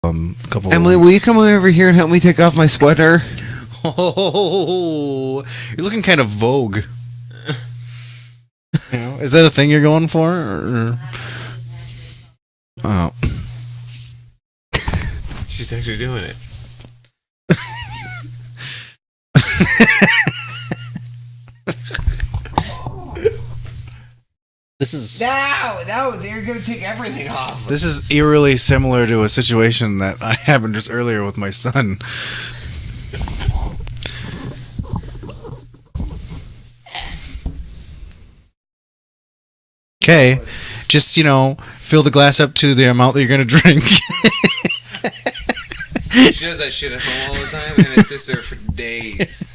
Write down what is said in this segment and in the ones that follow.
couple. Emily, will you come over here and help me take off my sweater? Oh, you're looking kind of Vogue. Is that a thing you're going for? Oh. She's actually doing it. This is No, they're gonna take everything off. This is eerily similar to a situation that I happened just earlier with my son. Okay, just fill the glass up to the amount that you're gonna drink. She does that shit at home all the time, and it sits there for days.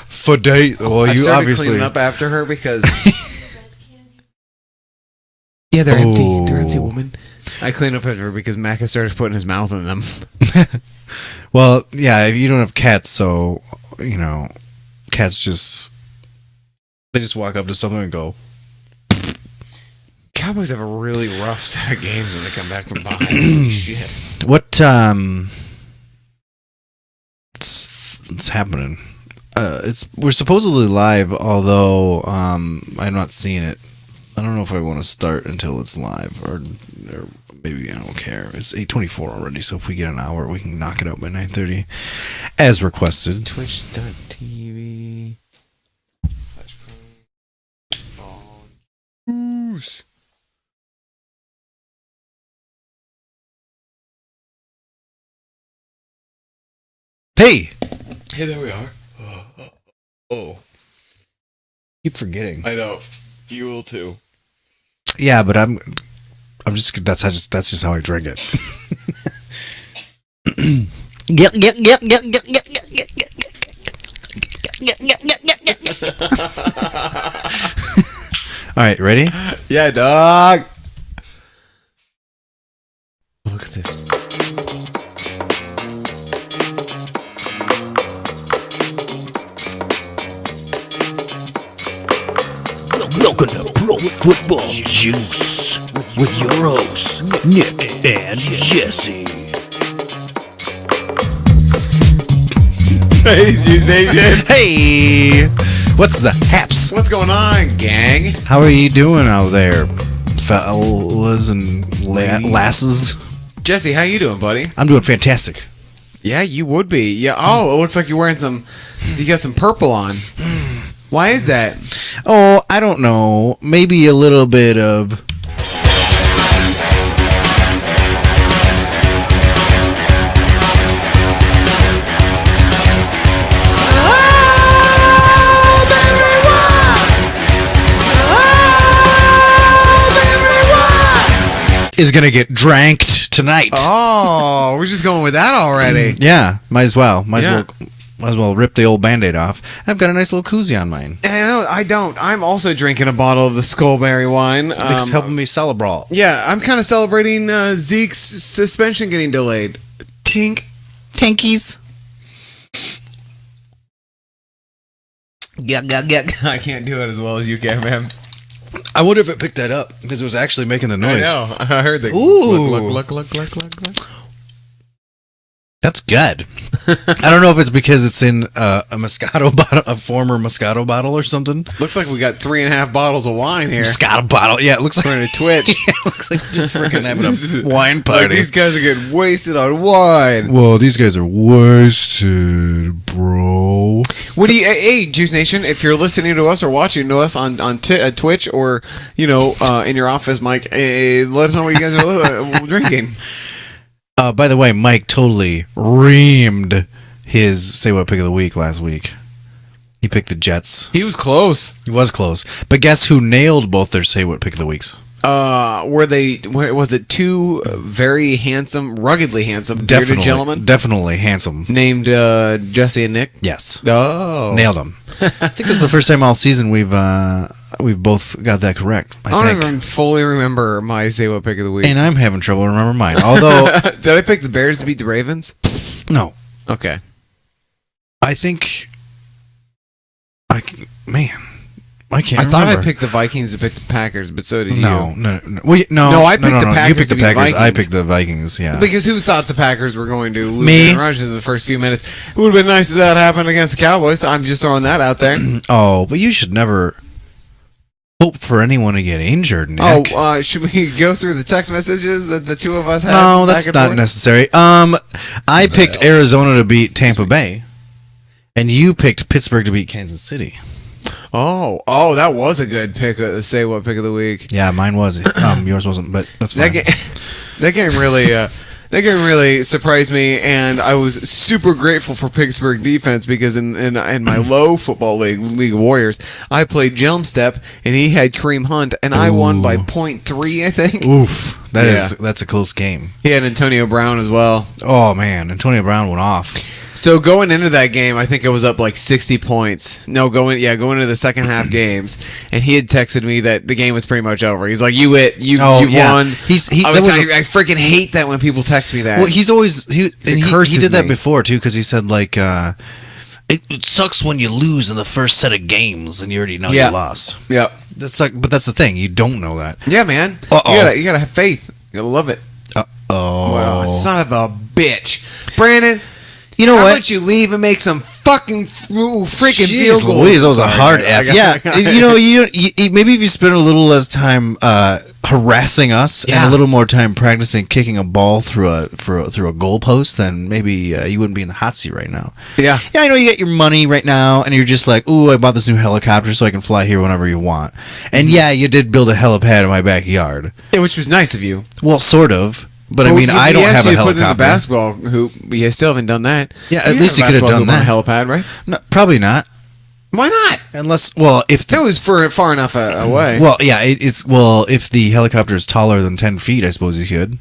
For days. Well, I you started obviously cleaning up after her because. Yeah, they're empty. They're empty, woman. I cleaned up after her because Mac has started putting his mouth in them. Well, yeah, you don't have cats, so cats just walk up to someone and go. Cowboys have a really rough set of games when they come back from behind. Holy shit. What it's happening. We're supposedly live, although I'm not seeing it. I don't know if I want to start until it's live, or maybe I don't care. It's 8:24 already, so if we get an hour, we can knock it out by 9:30, as requested. Twitch.tv. Hey, There we are. Oh, keep forgetting. I know. You will too. Yeah, but I'm just that's just how I drink it. All right, ready? Yeah, dog. Look at this. Welcome to Pro Football Juice with your hosts, Nick and Jesse. Hey, Juice Nation. Hey, what's the haps? What's going on, gang? How are you doing out there, fellas and lasses? Jesse, how you doing, buddy? I'm doing fantastic. Yeah, you would be. Yeah. Oh, it looks like you're wearing some. You got some purple on. Why is that? Oh, I don't know. Maybe a little bit of. Is gonna get dranked tonight. Oh, we're just going with that already. Yeah, might as well. Might as well rip the old Band-Aid off. I've got a nice little koozie on mine. I don't. I'm also drinking a bottle of the Skullberry wine. It's helping me celebrate. Yeah, I'm kind of celebrating Zeke's suspension getting delayed. Tankies. Yeah. I can't do it as well as you can, man. I wonder if it picked that up because it was actually making the noise. I know. I heard the Ooh. look. That's good. I don't know if it's because it's in a Moscato bottle, a former Moscato bottle or something. Looks like we got 3.5 bottles of wine here. Moscato bottle. Yeah, it looks like According to Twitch. Yeah, it looks like we're just freaking having a wine party. Like these guys are getting wasted on wine. Whoa, these guys are wasted, bro. What do you? Hey, Juice Nation! If you're listening to us or watching to us on Twitch or in your office, Mike, let us know what you guys are drinking. By the way, Mike totally reamed his Say What Pick of the Week last week. He picked the Jets. He was close. He was close. But guess who nailed both their Say What Pick of the Weeks? Was it two very handsome, ruggedly handsome, bearded gentlemen? Definitely handsome. Named Jesse and Nick? Yes. Oh. Nailed them. I think that's the first time all season we've both got that correct. I don't even fully remember my Say What Pick of the Week. And I'm having trouble remembering mine. Although, did I pick the Bears to beat the Ravens? No. Okay. I think, man, I can't I remember. thought I picked the Vikings to pick the Packers, but so did No, you. no, no. Well, no, No, I picked the You Packers picked to the beat Packers. I Vikings. picked the Vikings. Yeah. Because who thought the Packers were going to lose Me. Aaron Rodgers in the first few minutes? It would have been nice if that happened against the Cowboys. I'm just throwing that out there. Oh, but you should never hope for anyone to get injured, Nick. Should we go through the text messages that the two of us had? No, back that's and not forth? necessary. I picked Arizona to beat Tampa Bay, and you picked Pittsburgh to beat Kansas City. Oh, that was a good pick. Say what pick of the week? Yeah, mine was. Yours wasn't, but that's fine. That game really, that game really surprised me, and I was super grateful for Pittsburgh defense because in my low football league of Warriors, I played Jump Step, and he had Kareem Hunt, and I won by 0.3, I think. Oof, that's a close game. He had Antonio Brown as well. Oh man, Antonio Brown went off. So going into that game, I think it was up like 60 points. No, going into the second half games, and he had texted me that the game was pretty much over. He's like, "You won." I freaking hate that when people text me that. Well, he's always he curses did that me. before too because he said like it sucks when you lose in the first set of games and you already know Yeah. you lost. Yep. But that's the thing, you don't know that. Yeah, man. Uh-oh. You gotta have faith. You gotta love it. Oh, Wow, son of a bitch, Brandon. you know How what? about you leave and make some fucking freaking Jeez field goals? Louise, that was a Sorry, hard man. F. Yeah, you maybe if you spend a little less time harassing us and Yeah. a little more time practicing kicking a ball through a goalpost, then maybe you wouldn't be in the hot seat right now. Yeah. Yeah, I know you get your money right now, and you're just like, ooh, I bought this new helicopter so I can fly here whenever you want. And yeah, you did build a helipad in my backyard. Yeah, which was nice of you. Well, sort of. But I Well, mean, I don't have a Put in the helicopter. basketball hoop, but you still haven't done that. Yeah, at least you have a could have basketball done hoop that. on a helipad, right? No, probably not. Why not? Unless, well, if That was far enough away. well, yeah, if the helicopter is taller than 10 feet, I suppose you could.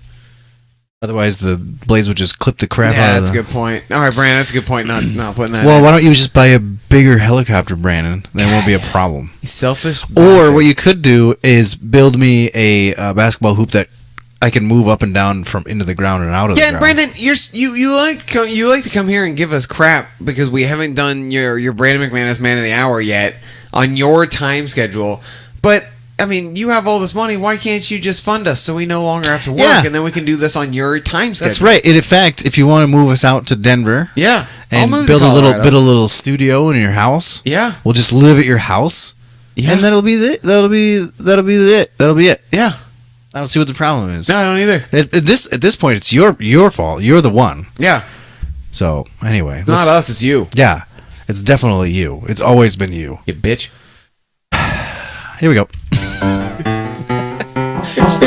Otherwise, the blades would just clip the crap out yeah, of that's the... a good point. All right, Brandon, that's a good point. Not putting that. Well, in. why don't you just buy a bigger helicopter, Brandon? Then it won't be a problem. You selfish. Or bastard. what you could do is build me a basketball hoop that I can move up and down from into the ground and out of the Yeah, ground. Brandon, you like to come here and give us crap because we haven't done your Brandon McManus Man of the Hour yet on your time schedule. But I mean, you have all this money. Why can't you just fund us so we no longer have to work Yeah. and then we can do this on your time schedule? That's right. And in fact, if you want to move us out to Denver, Yeah, and I'll move build to a Colorado. little studio in your house, Yeah, we'll just live at your house, yeah, and that'll be it. That'll be it. yeah. I don't see what the problem is. No, I don't either. At this point, it's your fault. You're the one. Yeah, So anyway, it's not us. It's you. Yeah, it's definitely you. It's always been you. You bitch. Here we go.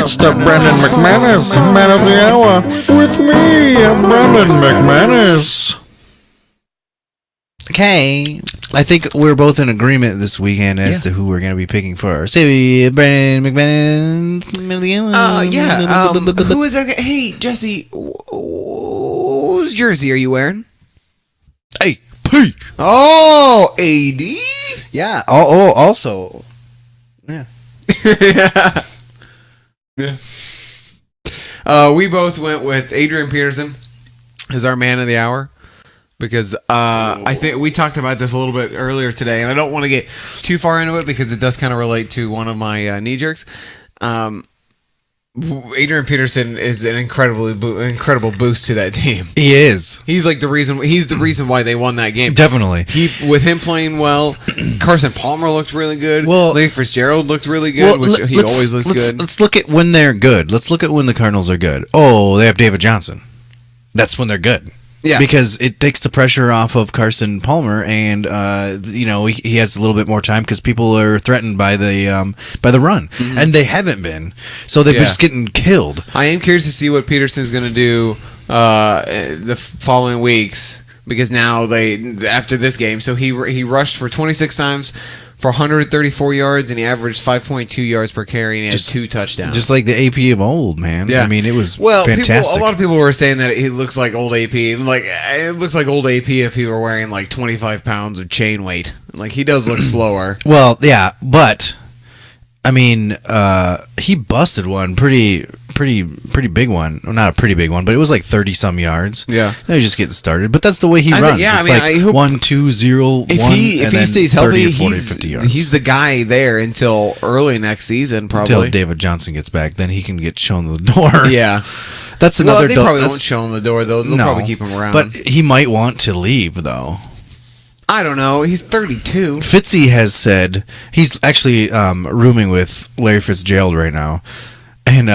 It's the Brandon McManus Man of the Hour with me, Brandon McManus. Okay, I think we're both in agreement this weekend as to who we're going to be picking for our city. Brandon McManus. Who is that? Hey, Jesse, whose jersey are you wearing? Hey, P. Oh, AD. Yeah. Oh, also. Yeah. Yeah. We both went with Adrian Peterson as our man of the hour because I think we talked about this a little bit earlier today, and I don't want to get too far into it because it does kind of relate to one of my knee jerks. Adrian Peterson is an incredible boost to that team. He is. He's like the reason why they won that game. Definitely. With him playing well, Carson Palmer looked really good. Well, Lee Fitzgerald looked really good, which he always looks good. Let's look at when they're good. Let's look at when the Cardinals are good. Oh, they have David Johnson. That's when they're good. Yeah. Because it takes the pressure off of Carson Palmer, and he has a little bit more time because people are threatened by the run, and they haven't been, so they're just getting killed. I am curious to see what Peterson's going to do the following weeks because now after this game, so he rushed for 26 times for 134 yards and he averaged 5.2 yards per carry and he had 2 touchdowns. Just like the AP of old, man. Yeah. I mean, it was a fantastic. lot of people were saying that he looks like old AP. Like it looks like old AP if he were wearing like 25 pounds of chain weight. Like he does look slower. Well, yeah, but I mean, he busted one pretty pretty big one. Well, not a pretty big one, but it was like 30 some yards. Yeah. He's just getting started, but that's the way he runs. yeah, it's I mean, I hope 1, 2, 0, If 1, he and then stays 30 healthy, to 40, 50 yards. he's the guy there until early next season, probably. Until David Johnson gets back, then he can get shown the door. Yeah. That's Well, another. they probably won't show him the door, though. They'll probably keep him around. But he might want to leave, though. I don't know. He's 32. Fitzy has said he's actually rooming with Larry Fitzgerald right now, and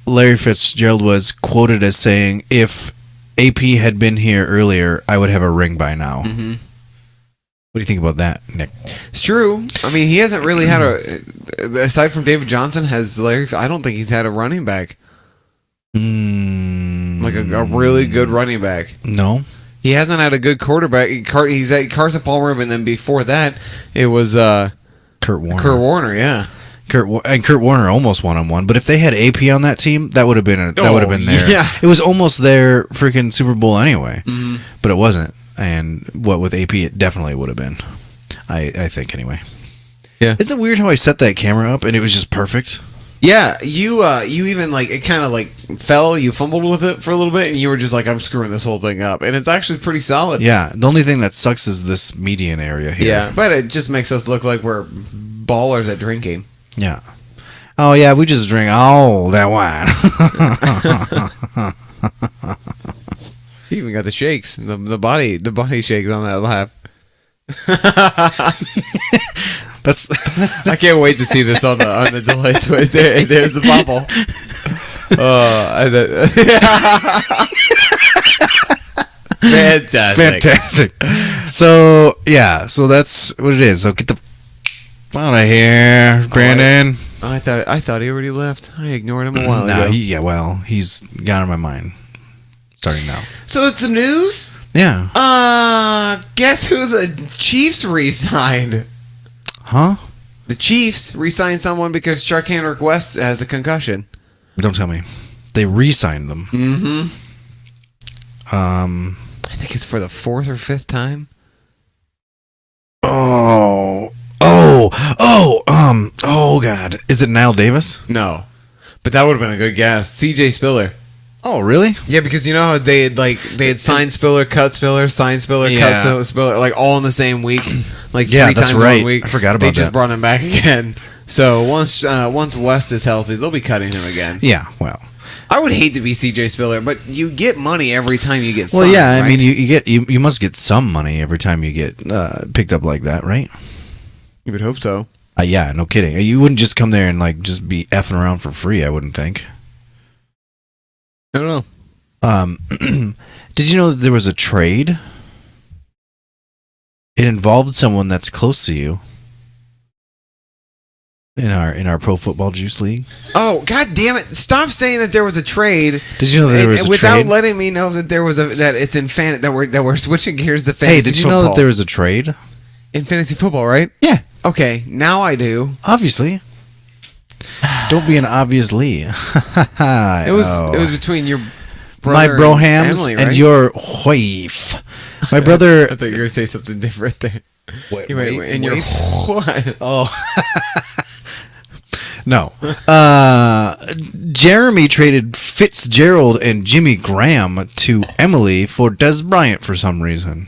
Larry Fitzgerald was quoted as saying, "If AP had been here earlier, I would have a ring by now." Mm-hmm. What do you think about that, Nick? It's true. I mean, he hasn't really had aside from David Johnson, I don't think he's had a running back. Like a really good running back. No. He hasn't had a good quarterback. He's at Carson Palmer, and then before that, it was Kurt Warner. Kurt Warner, yeah. Kurt Warner almost won on one, but if they had AP on that team, that would have been there. Yeah. It was almost their freaking Super Bowl anyway, but it wasn't. And what with AP, it definitely would have been. I think anyway. Yeah. Isn't it weird how I set that camera up and it was just perfect? Yeah, you even like it kind of like fell. You fumbled with it for a little bit, and you were just like, "I'm screwing this whole thing up," and it's actually pretty solid. Yeah. The only thing that sucks is this median area here. Yeah, but it just makes us look like we're ballers at drinking. Yeah. Oh yeah, we just drink all that wine. You even got the shakes, the body shakes on that laugh. That's. I can't wait to see this on the delay twist. There's the bubble. Fantastic. So yeah, so that's what it is. So get the out of here, Brandon. I thought he already left. I ignored him a while ago. He's gone in my mind. Starting now. So it's the news. Yeah. Guess who the Chiefs re-signed? Huh? The Chiefs re-signed someone because Charcandrick West has a concussion. Don't tell me. They re-signed them. Mm-hmm. I think it's for the 4th or 5th time. Oh God. Is it Nile Davis? No. But that would have been a good guess. CJ Spiller. Oh, really? Yeah, because you know how they had signed Spiller, cut Spiller, signed Spiller, cut Spiller, like all in the same week, like 3 times that's in right. 1 week. I forgot about They just that. brought him back again. So once West is healthy, they'll be cutting him again. Yeah. Well. I would hate to be CJ Spiller, but you get money every time you get signed. Well, yeah. I right? mean, you must get some money every time you get picked up like that, right? You would hope so. Yeah. No kidding. You wouldn't just come there and like just be effing around for free. I wouldn't think. I don't know. Did you know that there was a trade? It involved someone that's close to you in our Pro Football Juice League. Oh, God damn it! Stop saying that there was a trade. Did you know that there was a without trade? letting me know that there was that it's in that we're switching gears to fantasy Hey, did you football. know that there was a trade? In fantasy football, right? Yeah, Okay, now I do. obviously. Don't be an obviously. It was between your my brother brohams and, Emily, right? and your wife. My brother. I thought you were gonna say something different there. Wait, And your what? Oh. No. Jeremy traded Fitzgerald and Jimmy Graham to Emily for Des Bryant for some reason.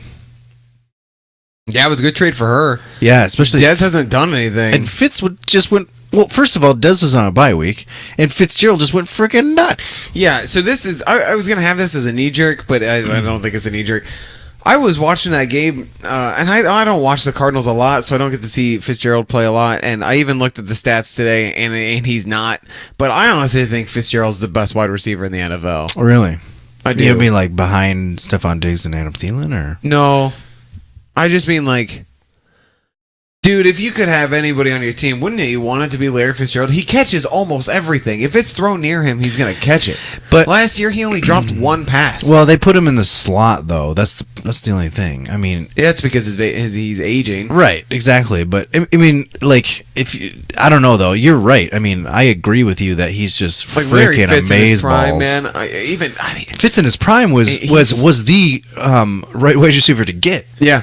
Yeah, it was a good trade for her. Yeah, especially Dez hasn't done anything. and Fitz just went. Well, first of all, Des was on a bye week, and Fitzgerald just went freaking nuts. Yeah, so this is I was gonna have this as a knee jerk, but I don't think it's a knee jerk. I was watching that game, and I don't watch the Cardinals a lot, so I don't get to see Fitzgerald play a lot. And I even looked at the stats today, and he's not. But I honestly think Fitzgerald's the best wide receiver in the NFL. Oh, really? I do. You mean like behind Stephon Diggs and Adam Thielen, or? No, I just mean like, dude, if you could have anybody on your team, wouldn't you want it to be Larry Fitzgerald? He catches almost everything. If it's thrown near him, he's gonna catch it. But Last year, he only dropped one pass. well, they put him in the slot though. That's the only thing. I mean, Yeah, it's because he's aging. right, exactly. But I mean, like, I don't know though. You're right. I mean, I agree with you that he's just Like Larry freaking Fitz in his prime, amazeballs. man. Fitz in his prime was He's- the right wide receiver to get. Yeah.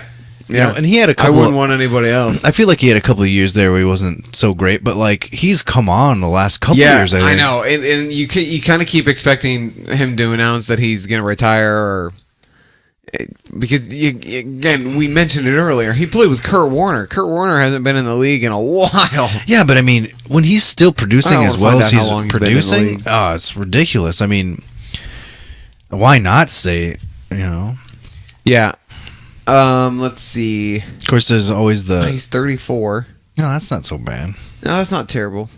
You know, and he had a I couple. wouldn't want anybody else. I feel like he had a couple of years there where he wasn't so great, but like he's come on the last couple Yeah, years. I think. I know, and you kind of keep expecting him to announce that he's going to retire, or because again, we mentioned it earlier. He played with Kurt Warner. Kurt Warner hasn't been in the league in a while. Yeah, but I mean, when he's still producing I don't as wanna well find as out how he's long he's been in the producing, league. oh, it's ridiculous. I mean, why not stay? You know, Yeah. Let's see. of course, there's always the. He's 34. No, that's not so bad. No, that's not terrible.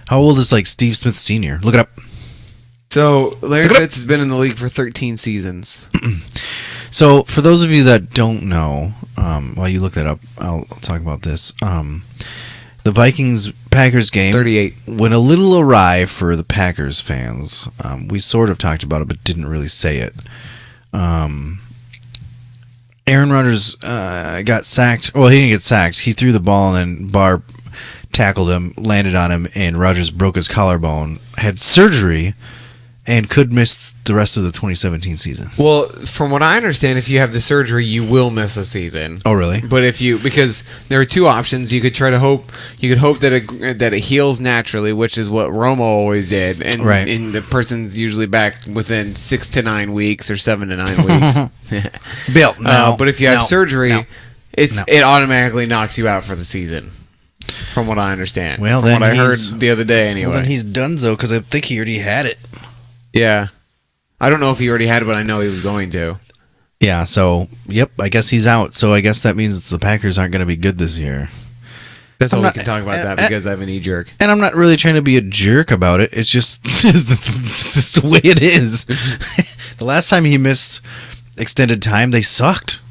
How old is like Steve Smith Sr.? Look it up. So Larry Look it up. Fitz has been in the league for 13 seasons. So, for those of you that don't know, while you look that up, I'll talk about this. The Vikings-Packers game 38. went a little awry for the Packers fans. We sort of talked about it, but didn't really say it. Aaron Rodgers got sacked. Well, he didn't get sacked. He threw the ball, and then Barr tackled him, landed on him, and Rodgers broke his collarbone, had surgery, and could miss the rest of the 2017 season. Well, from what I understand, if you have the surgery, you will miss a season. Oh, really? But because there are two options, you could hope that it heals naturally, which is what Romo always did, and, Right. and the person's usually back within 6 to 9 weeks or 7 to 9 weeks. Bill, no. But if you have surgery, no. it automatically knocks you out for the season. From what I understand. Well, from then what I heard he's- the other day, anyway. Well, then he's donezo because I think he already had it. Yeah, I don't know if he already had it, but I know he was going to. Yeah, so, yep, I guess he's out. So I guess that means the Packers aren't going to be good this year. That's all I'm we not- can talk about and- that because I have a knee jerk. And I'm not really trying to be a jerk about it. It's just, it's just the way it is. The last time he missed extended time, they sucked.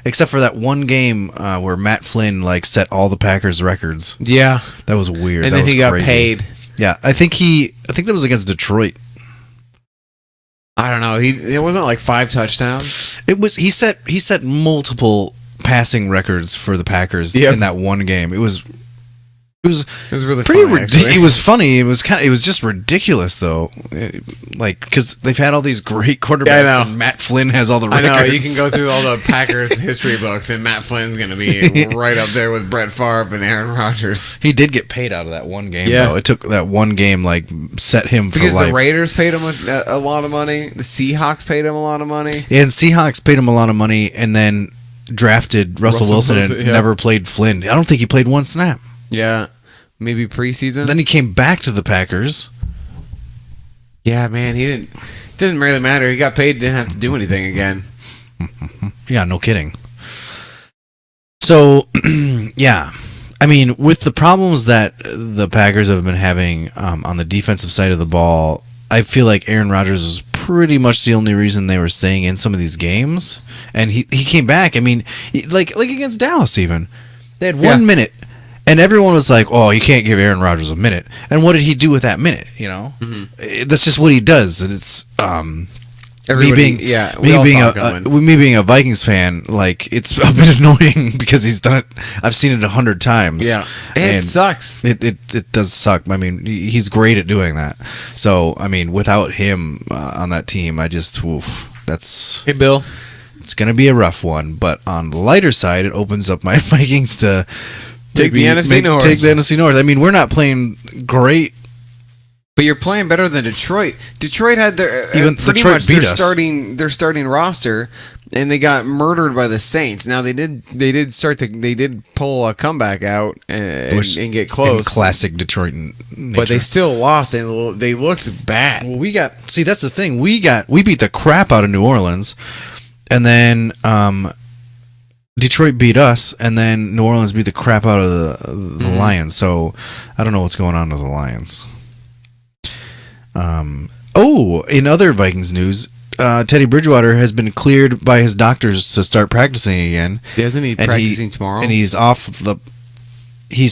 Except for that one game where Matt Flynn like set all the Packers records. Yeah, That was weird. and That then was he got crazy. paid. Yeah, I think that was against Detroit. I don't know. It wasn't like 5 touchdowns. It was he set multiple passing records for the Packers Yep. in that one game. It was It was really pretty funny, actually. it was funny. It was just ridiculous though. Like because they've had all these great quarterbacks, Yeah, I know. and Matt Flynn has all the I records. know, you can go through all the Packers history books, and Matt Flynn's going to be right up there with Brett Favre and Aaron Rodgers. He did get paid out of that one game. Yeah. though. It took that one game like set him for Because life. the Raiders paid him a lot of money. The Seahawks paid him a lot of money. And Seahawks paid him a lot of money, and then drafted Russell Wilson and Wilson, yeah. never played Flynn. I don't think he played one snap. Yeah. Maybe preseason. Then he came back to the Packers. Yeah, man, he didn't. It didn't really matter. He got paid, didn't have to do anything again. Yeah, no kidding. So, yeah. I mean, with the problems that the Packers have been having on the defensive side of the ball, I feel like Aaron Rodgers was pretty much the only reason they were staying in some of these games. And he came back. I mean, like against Dallas even. They had 1 minute. And everyone was like, "Oh, you can't give Aaron Rodgers a minute." And what did he do with that minute? You know, that's just what he does. And it's Everybody, me being a Vikings fan, like it's a bit annoying because he's done it. I've seen it 100 times. Yeah, it sucks. It does suck. I mean, he's great at doing that. So I mean, without him on that team, I just that's Hey, Bill. it's gonna be a rough one. But on the lighter side, it opens up my Vikings to Take the NFC North. Take the NFC North. I mean, we're not playing great. But you're playing better than Detroit. Detroit had their Even pretty Detroit much beat their us. their starting roster, and they got murdered by the Saints. Now they did pull a comeback out and get close, In classic Detroit nature. but they still lost and they looked bad. Well, that's the thing. We beat the crap out of New Orleans, and then Detroit beat us, and then New Orleans beat the crap out of the Lions. So I don't know what's going on with the Lions. In other Vikings news, Teddy Bridgewater has been cleared by his doctors to start practicing again. Isn't he practicing tomorrow? And he's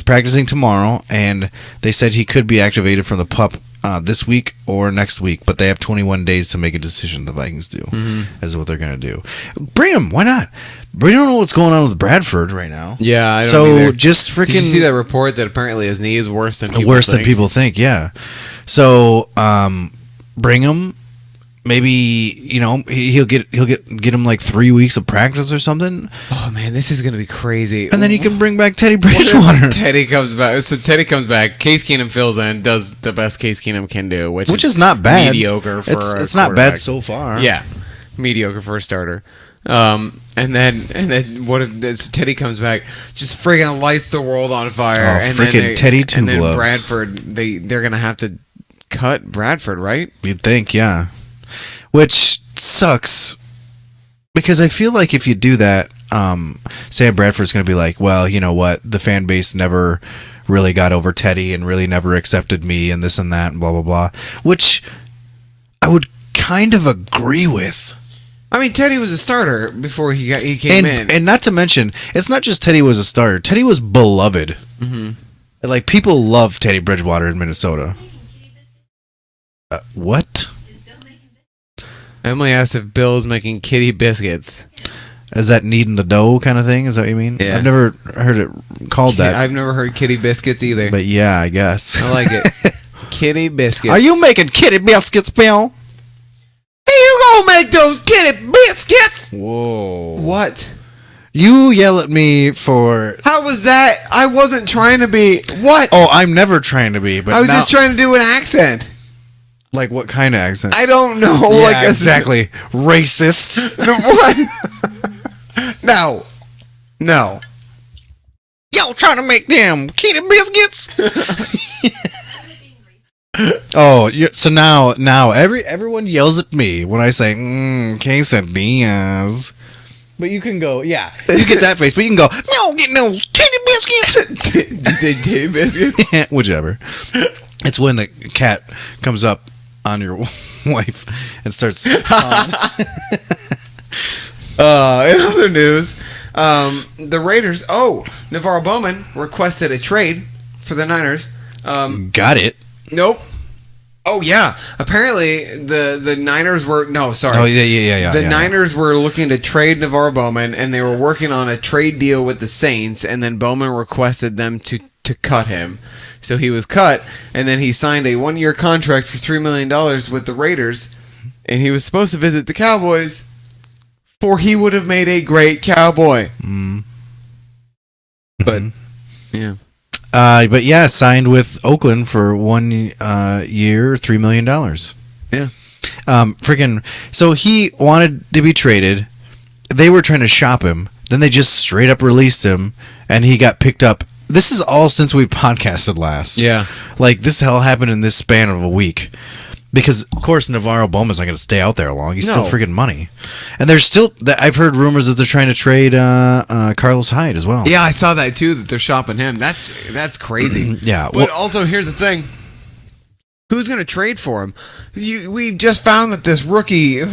practicing tomorrow, and they said he could be activated from the PUP this week or next week, but they have 21 days to make a decision. The Vikings do, as what they're going to do. Bring him. Why not? We don't know what's going on with Bradford right now. Yeah, I don't so either. just freaking. Did you see that report that apparently his knee is worse than Worse than people think, yeah. So, bring him. maybe he'll get him like 3 weeks of practice or something, Oh man, this is gonna be crazy. and then he can bring back Teddy What if Bridgewater, Teddy comes back. So Teddy comes back. Case Keenum fills in, does the best Case Keenum can do, which is not bad. mediocre for It's a not bad quarterback. so far. Yeah, mediocre for a starter. And then what if this, Teddy comes back, just friggin' lights the world on fire? Oh, and frickin' then they, Teddy Two and then Gloves. Bradford, they're gonna have to cut Bradford, right? You'd think, yeah. Which sucks because I feel like if you do that, Sam Bradford's going to be like, well, you know what? The fan base never really got over Teddy and really never accepted me and this and that and blah, blah, blah. Which I would kind of agree with. I mean, Teddy was a starter before he came in. And not to mention, it's not just Teddy was a starter. Teddy was beloved. Mm-hmm. Like, people love Teddy Bridgewater in Minnesota. What? Emily asked if Bill is making kitty biscuits. Is that kneading the dough kind of thing? Is that what you mean? Yeah. I've never heard it called that. I've never heard kitty biscuits either. But yeah, I guess. I like it. Kitty biscuits. Are you making kitty biscuits, Bill? You gonna make those kitty biscuits? Whoa. What? You yell at me for... How was that? I wasn't trying to be. What? Oh, I'm never trying to be, but I was now- just trying to do an accent. Like what kind of accent? I don't know. Yeah, like a, exactly. Racist. What? No. No. Y'all trying to make them kitty biscuits? Oh, so now everyone yells at me when I say quesadillas. But you can go, yeah, you get that face, but you can go, no, get no titty biscuits. Did you say titty biscuit? Whichever. It's when the cat comes up on your wife and starts. In other news, the Raiders. Oh, Navarro Bowman requested a trade for the Niners. Got it. Nope. Oh yeah. Apparently the Niners were sorry. Oh yeah. The Niners were looking to trade Navarro Bowman, and they were working on a trade deal with the Saints, and then Bowman requested them to cut him. So he was cut, and then he signed a 1-year contract for $3 million with the Raiders, and he was supposed to visit the Cowboys, for he would have made a great Cowboy. But, yeah. But yeah, signed with Oakland for 1 year, $3 million. Yeah. Freaking. So he wanted to be traded. They were trying to shop him. Then they just straight up released him, and he got picked up. This is all since we podcasted last. Yeah. Like, this all happened in this span of a week. Because, of course, Navarro Bowman's not going to stay out there long. He's still No. freaking money. And there's still... I've heard rumors that they're trying to trade Carlos Hyde as well. Yeah, I saw that too, that they're shopping him. That's crazy. Yeah. But also, here's the thing. Who's going to trade for him? We just found that this rookie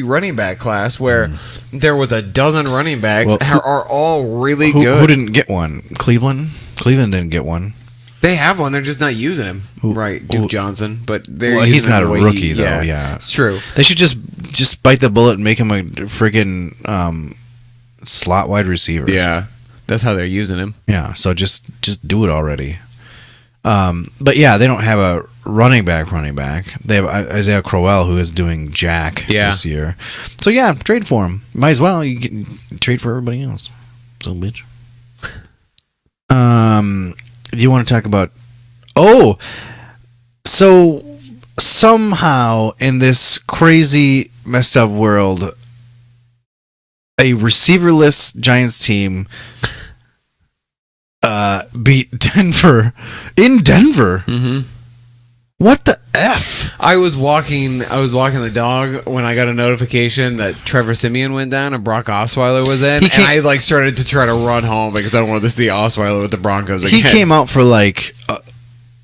running back class, where there was a dozen running backs, Well, are all really Who good. didn't get one? Cleveland? Cleveland didn't get one. They have one. They're just not using him. Right, Duke Johnson. But they're Well, using he's him not the a way rookie, though, yeah. It's true. They should just bite the bullet and make him a friggin' slot wide receiver. Yeah, that's how they're using him. Yeah, so just do it already. But yeah, they don't have a running back. They have Isaiah Crowell, who is doing jack this year. So yeah, trade for him. Might as well. You can trade for everybody else. Little bitch. Do you want to talk about? Oh, so somehow in this crazy messed up world, a receiverless Giants team beat Denver in Denver. Mm-hmm. What the F? I was walking the dog when I got a notification that Trevor Siemian went down and Brock Osweiler was in, and I started to try to run home because I don't want to see Osweiler with the Broncos again. He came out for he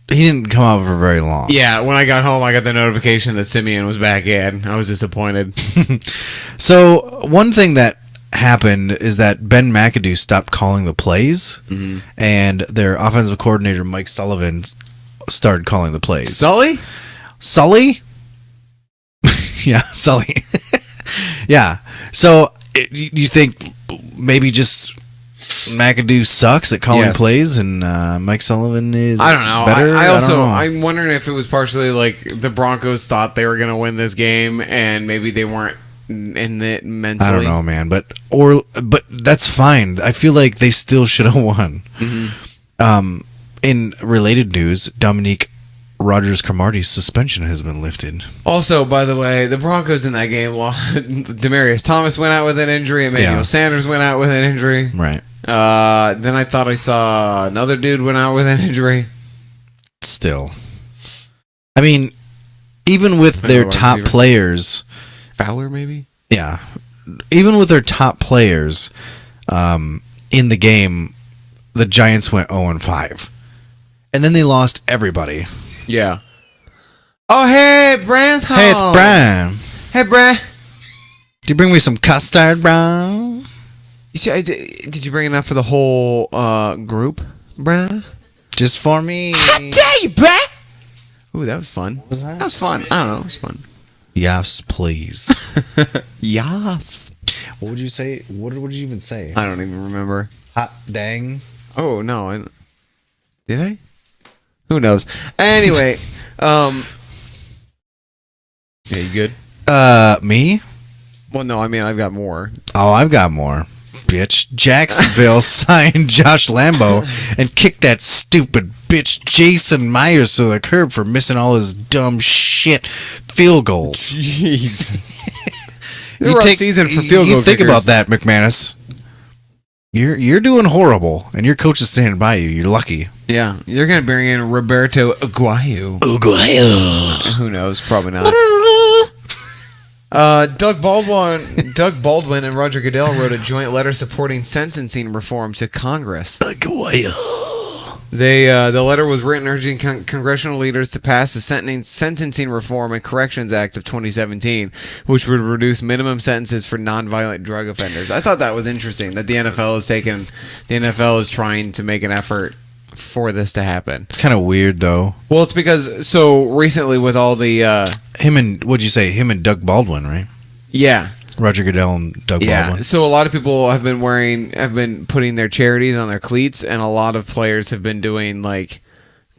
didn't come out for very long. Yeah, when I got home, I got the notification that Siemian was back in. I was disappointed. So one thing that happened is that Ben McAdoo stopped calling the plays, and their offensive coordinator Mike Sullivan started calling the plays. Sully? Yeah, Sully. Yeah. So you think maybe just McAdoo sucks at calling Yes. plays, and Mike Sullivan is I don't know. better. I don't know. I'm wondering if it was partially like the Broncos thought they were going to win this game, and maybe they weren't in it mentally. I don't know, man. But that's fine. I feel like they still should have won. In related news, Dominique Rodgers-Cromartie's suspension has been lifted. Also, by the way, the Broncos in that game, Demaryius Thomas went out with an injury. Emmanuel Yeah. Sanders went out with an injury. Right. Then I thought I saw another dude went out with an injury. Still. I mean, even with Another their wide top receiver. players, Fowler, maybe? yeah, even with their top players in the game, the Giants went 0-5. And then they lost everybody. Yeah. Oh, hey, Brand. Hey, it's Brian. Hey, Brand. Do you bring me some custard, Brian? Did you bring enough for the whole group, Brand? Just for me. Dare you, Brand? Ooh, that was fun. was that? That was fun. I don't know. It was fun. Yes, please. Yes. What would you say? What would you even say? I don't even remember. Hot dang. Oh, no. Did I? Who knows? Anyway, yeah, you good? Me? Well, no, I mean, I've got more. Oh, I've got more. Bitch. Jacksonville signed Josh Lambo and kicked that stupid bitch Jason Myers to the curb for missing all his dumb shit field goals. Jeez. It's a rough season for field goal You think kickers. about that, McManus. You're doing horrible, and your coach is standing by you. You're lucky. Yeah, you're going to bring in Roberto Aguayo. Who knows? Probably not. Doug Baldwin and Roger Goodell wrote a joint letter supporting sentencing reform to Congress. The letter was written urging congressional leaders to pass the Sentencing Reform and Corrections Act of 2017, which would reduce minimum sentences for nonviolent drug offenders. I thought that was interesting that the NFL is trying to make an effort for this to happen. It's kind of weird, though. Well, it's because so recently with all the Him and Doug Baldwin, right? yeah. Roger Goodell and Doug Baldwin. So a lot of people have been putting their charities on their cleats, and a lot of players have been doing like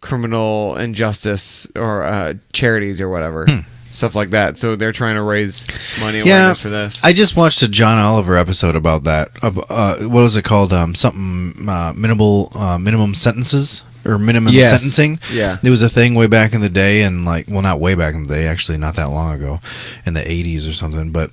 criminal injustice or charities or whatever, stuff like that. So they're trying to raise money and awareness for this. I just watched a John Oliver episode about that. What was it called? Minimum sentences or minimum Yes. sentencing. Yeah. It was a thing way back in the day, and not way back in the day, actually, not that long ago, in the 80s or something. But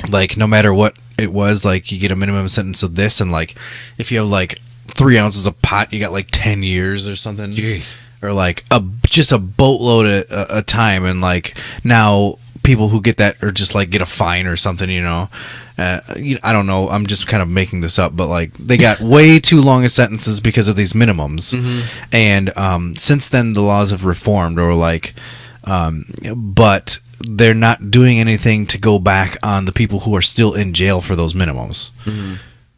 like, no matter what it was, like, you get a minimum sentence of this, and like, if you have like 3 ounces of pot, you got like 10 years or something. Jeez. Or like just a boatload of time, and like now people who get that or just like get a fine or something, I don't know, I'm just kind of making this up, but like they got way too long of sentences because of these minimums. And since then the laws have reformed, or like but they're not doing anything to go back on the people who are still in jail for those minimums.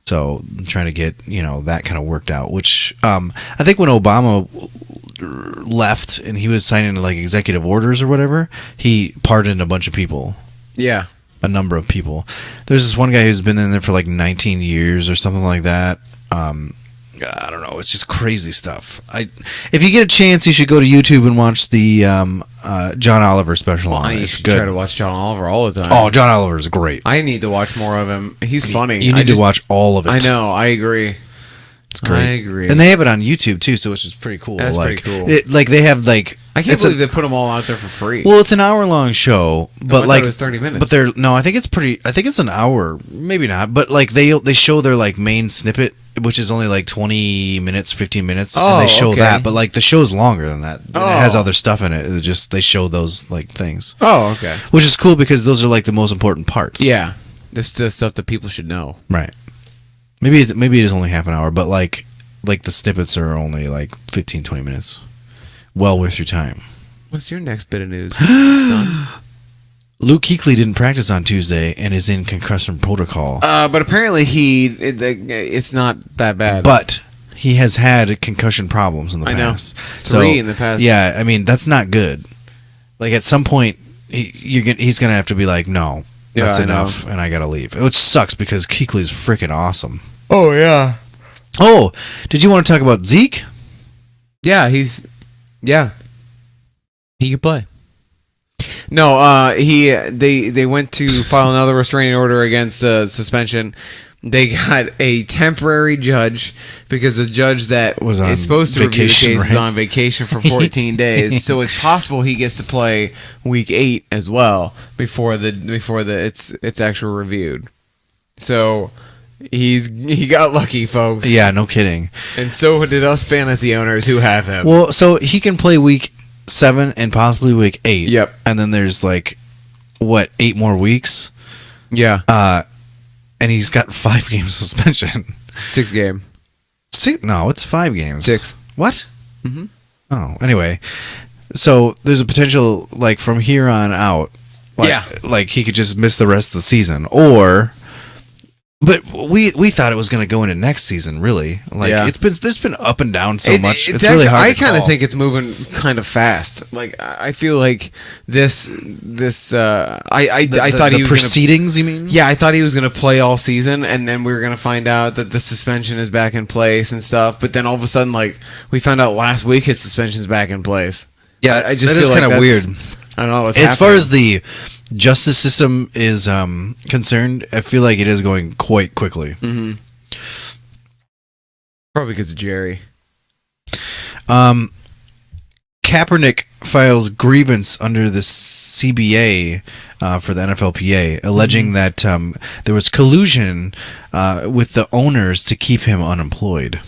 So I'm trying to get that kind of worked out, which I think when Obama left and he was signing like executive orders or whatever, he pardoned a bunch of people, Yeah. a number of people. There's this one guy who's been in there for like 19 years or something like that. I don't know. It's just crazy stuff. If you get a chance, you should go to YouTube and watch the John Oliver special on it. I It's should good. try to watch John Oliver all the time. Oh, John Oliver is great. I need to watch more of him. He's funny. You need to watch all of it. I know. I agree. It's great. I agree. And they have it on YouTube too, so it's just pretty cool. That's like, pretty cool. They have like I can't it's believe they put them all out there for free. well, it's an hour-long show, but I thought like it was 30 minutes. But I think it's an hour, maybe not. But like they show their like main snippet, which is only like 20 minutes, 15 minutes, and they show okay. that. But like the show's longer than that. And Oh. It has other stuff in it. They show those like things, oh, okay. which is cool because those are like the most important parts. Yeah. There's just stuff that people should know. Right. Maybe it is only half an hour, but like the snippets are only like 15, 20 minutes. Well worth your time. What's your next bit of news, son? Luke Kuechly didn't practice on Tuesday and is in concussion protocol. But apparently it's not that bad. But he has had concussion problems in the I know. past. 3 in the past. Yeah, I mean, that's not good. Like, at some point, he's going to have to be like, no, Yeah, that's I know. enough, and I got to leave. Which sucks because Kuechly's freaking awesome. Oh, yeah. Oh, did you want to talk about Zeke? Yeah, he can play. No, they went to file another restraining order against suspension. They got a temporary judge because the judge that Was on is supposed to review the vacation, case is right? on vacation for 14 days. So it's possible he gets to play week 8 as well before it's actually reviewed. So he got lucky, folks. Yeah, no kidding. And so did us fantasy owners who have him. Well, so he can play week 7 and possibly week 8. Yep. And then there's 8 more weeks? Yeah. And he's got 5 games suspension. 6 game. No, it's 5 games. 6. What? Mhm. Oh, anyway. So there's a potential, from here on out, he could just miss the rest of the season. But we thought it was going to go into next season, really. There's been up and down so much. It's really hard I to kind of call. think it's moving kind of fast. I feel like this I thought he was proceedings, you mean? I thought he was going to play all season, and then we were going to find out that the suspension is back in place and stuff. But then all of a sudden, we found out last week his suspension's back in place. Yeah, I just that is feel kind of weird. I don't know what's As far happening. as the justice system is concerned, I feel like it is going quite quickly. Probably because of Jerry. Kaepernick files grievance under the CBA for the NFLPA, alleging that there was collusion with the owners to keep him unemployed.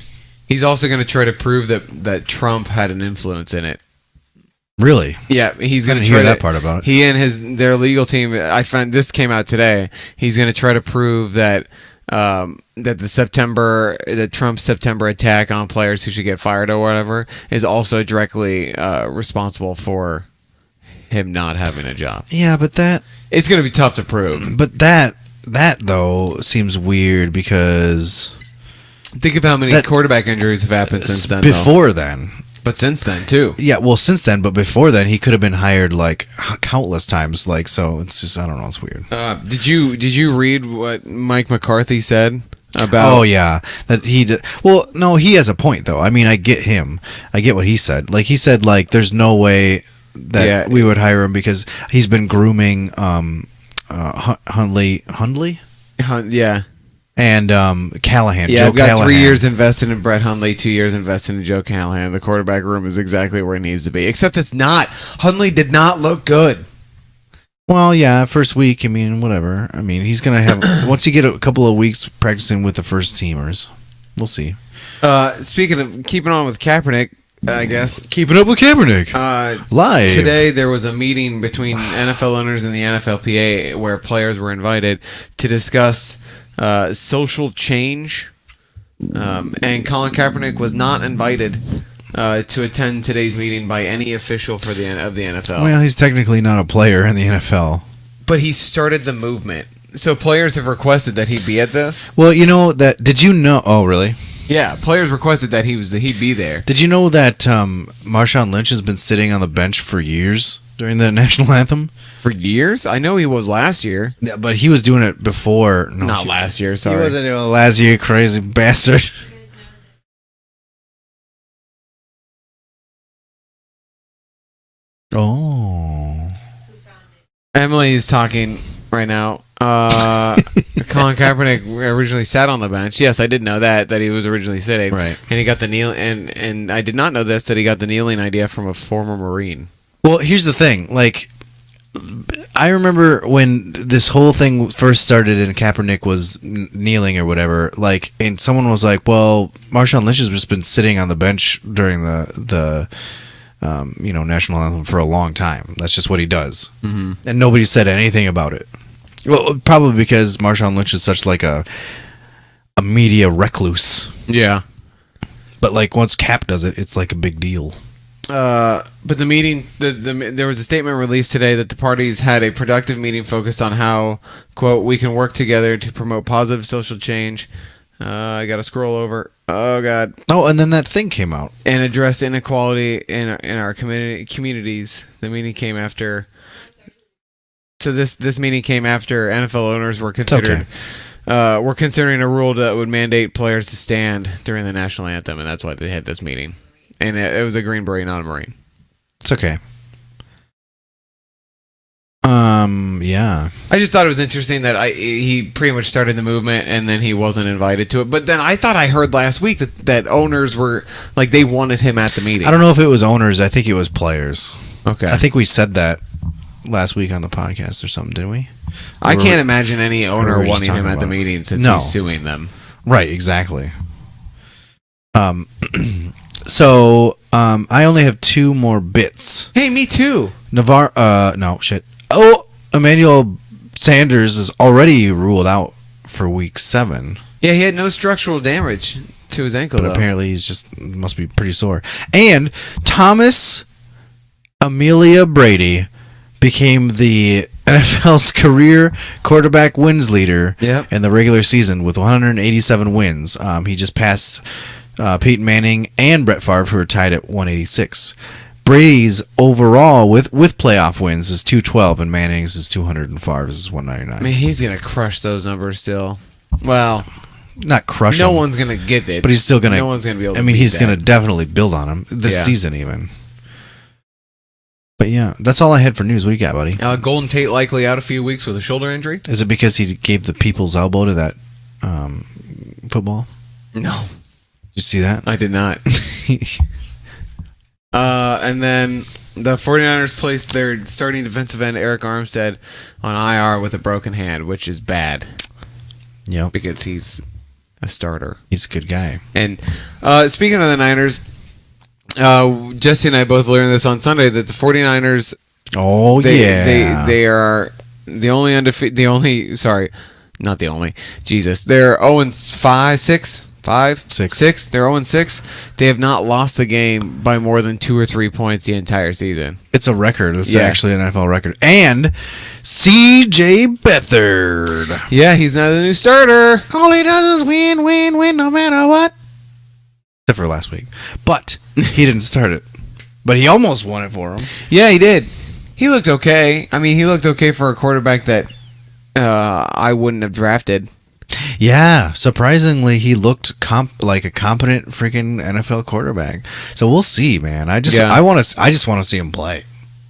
He's also going to try to prove that Trump had an influence in it. Really? Yeah, he's I going to didn't try hear that part about it. He and their legal team. I found this came out today. He's going to try to prove that that Trump's September attack on players who should get fired or whatever is also directly responsible for him not having a job. Yeah, but It's going to be tough to prove. But that though seems weird because Think of how many quarterback injuries have happened since then. before then. But since then too. Yeah, well, since then, but before then, he could have been hired countless times. So it's just, I don't know, it's weird. Did you read what Mike McCarthy said about? Oh yeah, that he did. Well, no, he has a point though. I mean, I get him. I get what he said. He said, there's no way that we would hire him because he's been grooming Hundley Yeah. and Callahan. Yeah, Joe I've got Callahan. 3 years invested in Brett Hundley, 2 years invested in Joe Callahan. The quarterback room is exactly where it needs to be. Except it's not. Hundley did not look good. Well, yeah, first week. I mean, whatever. I mean, he's gonna have once you get a couple of weeks practicing with the first teamers. We'll see. Speaking of keeping on with Kaepernick, I guess. Keeping up with Kaepernick. Live. Today there was a meeting between NFL owners and the NFLPA where players were invited to discuss social change, and Colin Kaepernick was not invited to attend today's meeting by any official of the NFL. Well, he's technically not a player in the NFL. But he started the movement, so players have requested that he be at this. Well, you know that. Did you know? Oh, really? Yeah, players requested that he'd be there. Did you know that Marshawn Lynch has been sitting on the bench for years during the national anthem? For years? I know he was last year. Yeah, but he was doing it before. No, Not last year, He sorry. wasn't doing it last year, crazy bastard. Oh. Emily is talking right now. Colin Kaepernick originally sat on the bench. Yes, I did know that he was originally sitting. Right. And he got the kneel and I did not know this, that he got the kneeling idea from a former Marine. Well, here's the thing. I remember when this whole thing first started and Kaepernick was kneeling or whatever, and someone was like, well, Marshawn Lynch has just been sitting on the bench during the national anthem for a long time. That's just what he does. Mm-hmm. And nobody said anything about it. Well, probably because Marshawn Lynch is such a media recluse. Yeah. But once Cap does it, it's a big deal. But the meeting, there was a statement released today that the parties had a productive meeting focused on how, quote, we can work together to promote positive social change. I got to scroll over. Oh, God. Oh, and then that thing came out. And address inequality in our communities. The meeting came after. So this meeting came after NFL owners were considered we're considering a rule that would mandate players to stand during the national anthem, and that's why they had this meeting. And it was a Green Beret, not a Marine. It's okay. Yeah. I just thought it was interesting that he pretty much started the movement and then he wasn't invited to it. But then I thought I heard last week that owners were like they wanted him at the meeting. I don't know if it was owners. I think it was players. Okay. I think we said that last week on the podcast or something, didn't we? I can't imagine any owner were just wanting him talking at the about it. meeting since No. he's suing them. Right, exactly. So I only have 2 more bits. Hey, me too. No, shit. Oh, Emmanuel Sanders is already ruled out for week 7. Yeah, he had no structural damage to his ankle, But though. apparently he's just must be pretty sore. And Thomas Amelia Brady became the NFL's career quarterback wins leader Yep. in the regular season with 187 wins. He just passed Peyton Manning and Brett Favre, who are tied at 186. Brady's overall with playoff wins is 212, and Manning's is 200, and Favre's is 199. I mean, he's going to crush those numbers still. Well, Not crush no him, one's going to get it. but he's still gonna. No one's going to be able to I mean, beat he's that. gonna definitely build on him this Yeah. season, even. But yeah, that's all I had for news. What do you got, buddy? Golden Tate likely out a few weeks with a shoulder injury? Is it because he gave the people's elbow to that football? No. Did you see that? I did not. And then the 49ers placed their starting defensive end, Eric Armstead, on IR with a broken hand, which is bad Yep, because he's a starter. he's a good guy. And speaking of the Niners, Jesse and I both learned this on Sunday that the 49ers, Oh yeah, they are the only undefeated, not the only, Jesus, they're 0-5, 6. They're 0-6. They have not lost a game by more than 2 or 3 points the entire season. It's a record. It's Yeah. actually an NFL record. And C.J. Beathard. Yeah, he's not the new starter. All he does is win, win, win, no matter what. Except for last week, but he didn't start it. But he almost won it for him. Yeah, he did. He looked okay. I mean, he looked okay for a quarterback that I wouldn't have drafted. Yeah, surprisingly, he looked like a competent freaking NFL quarterback. So we'll see, man. I just want to see him play.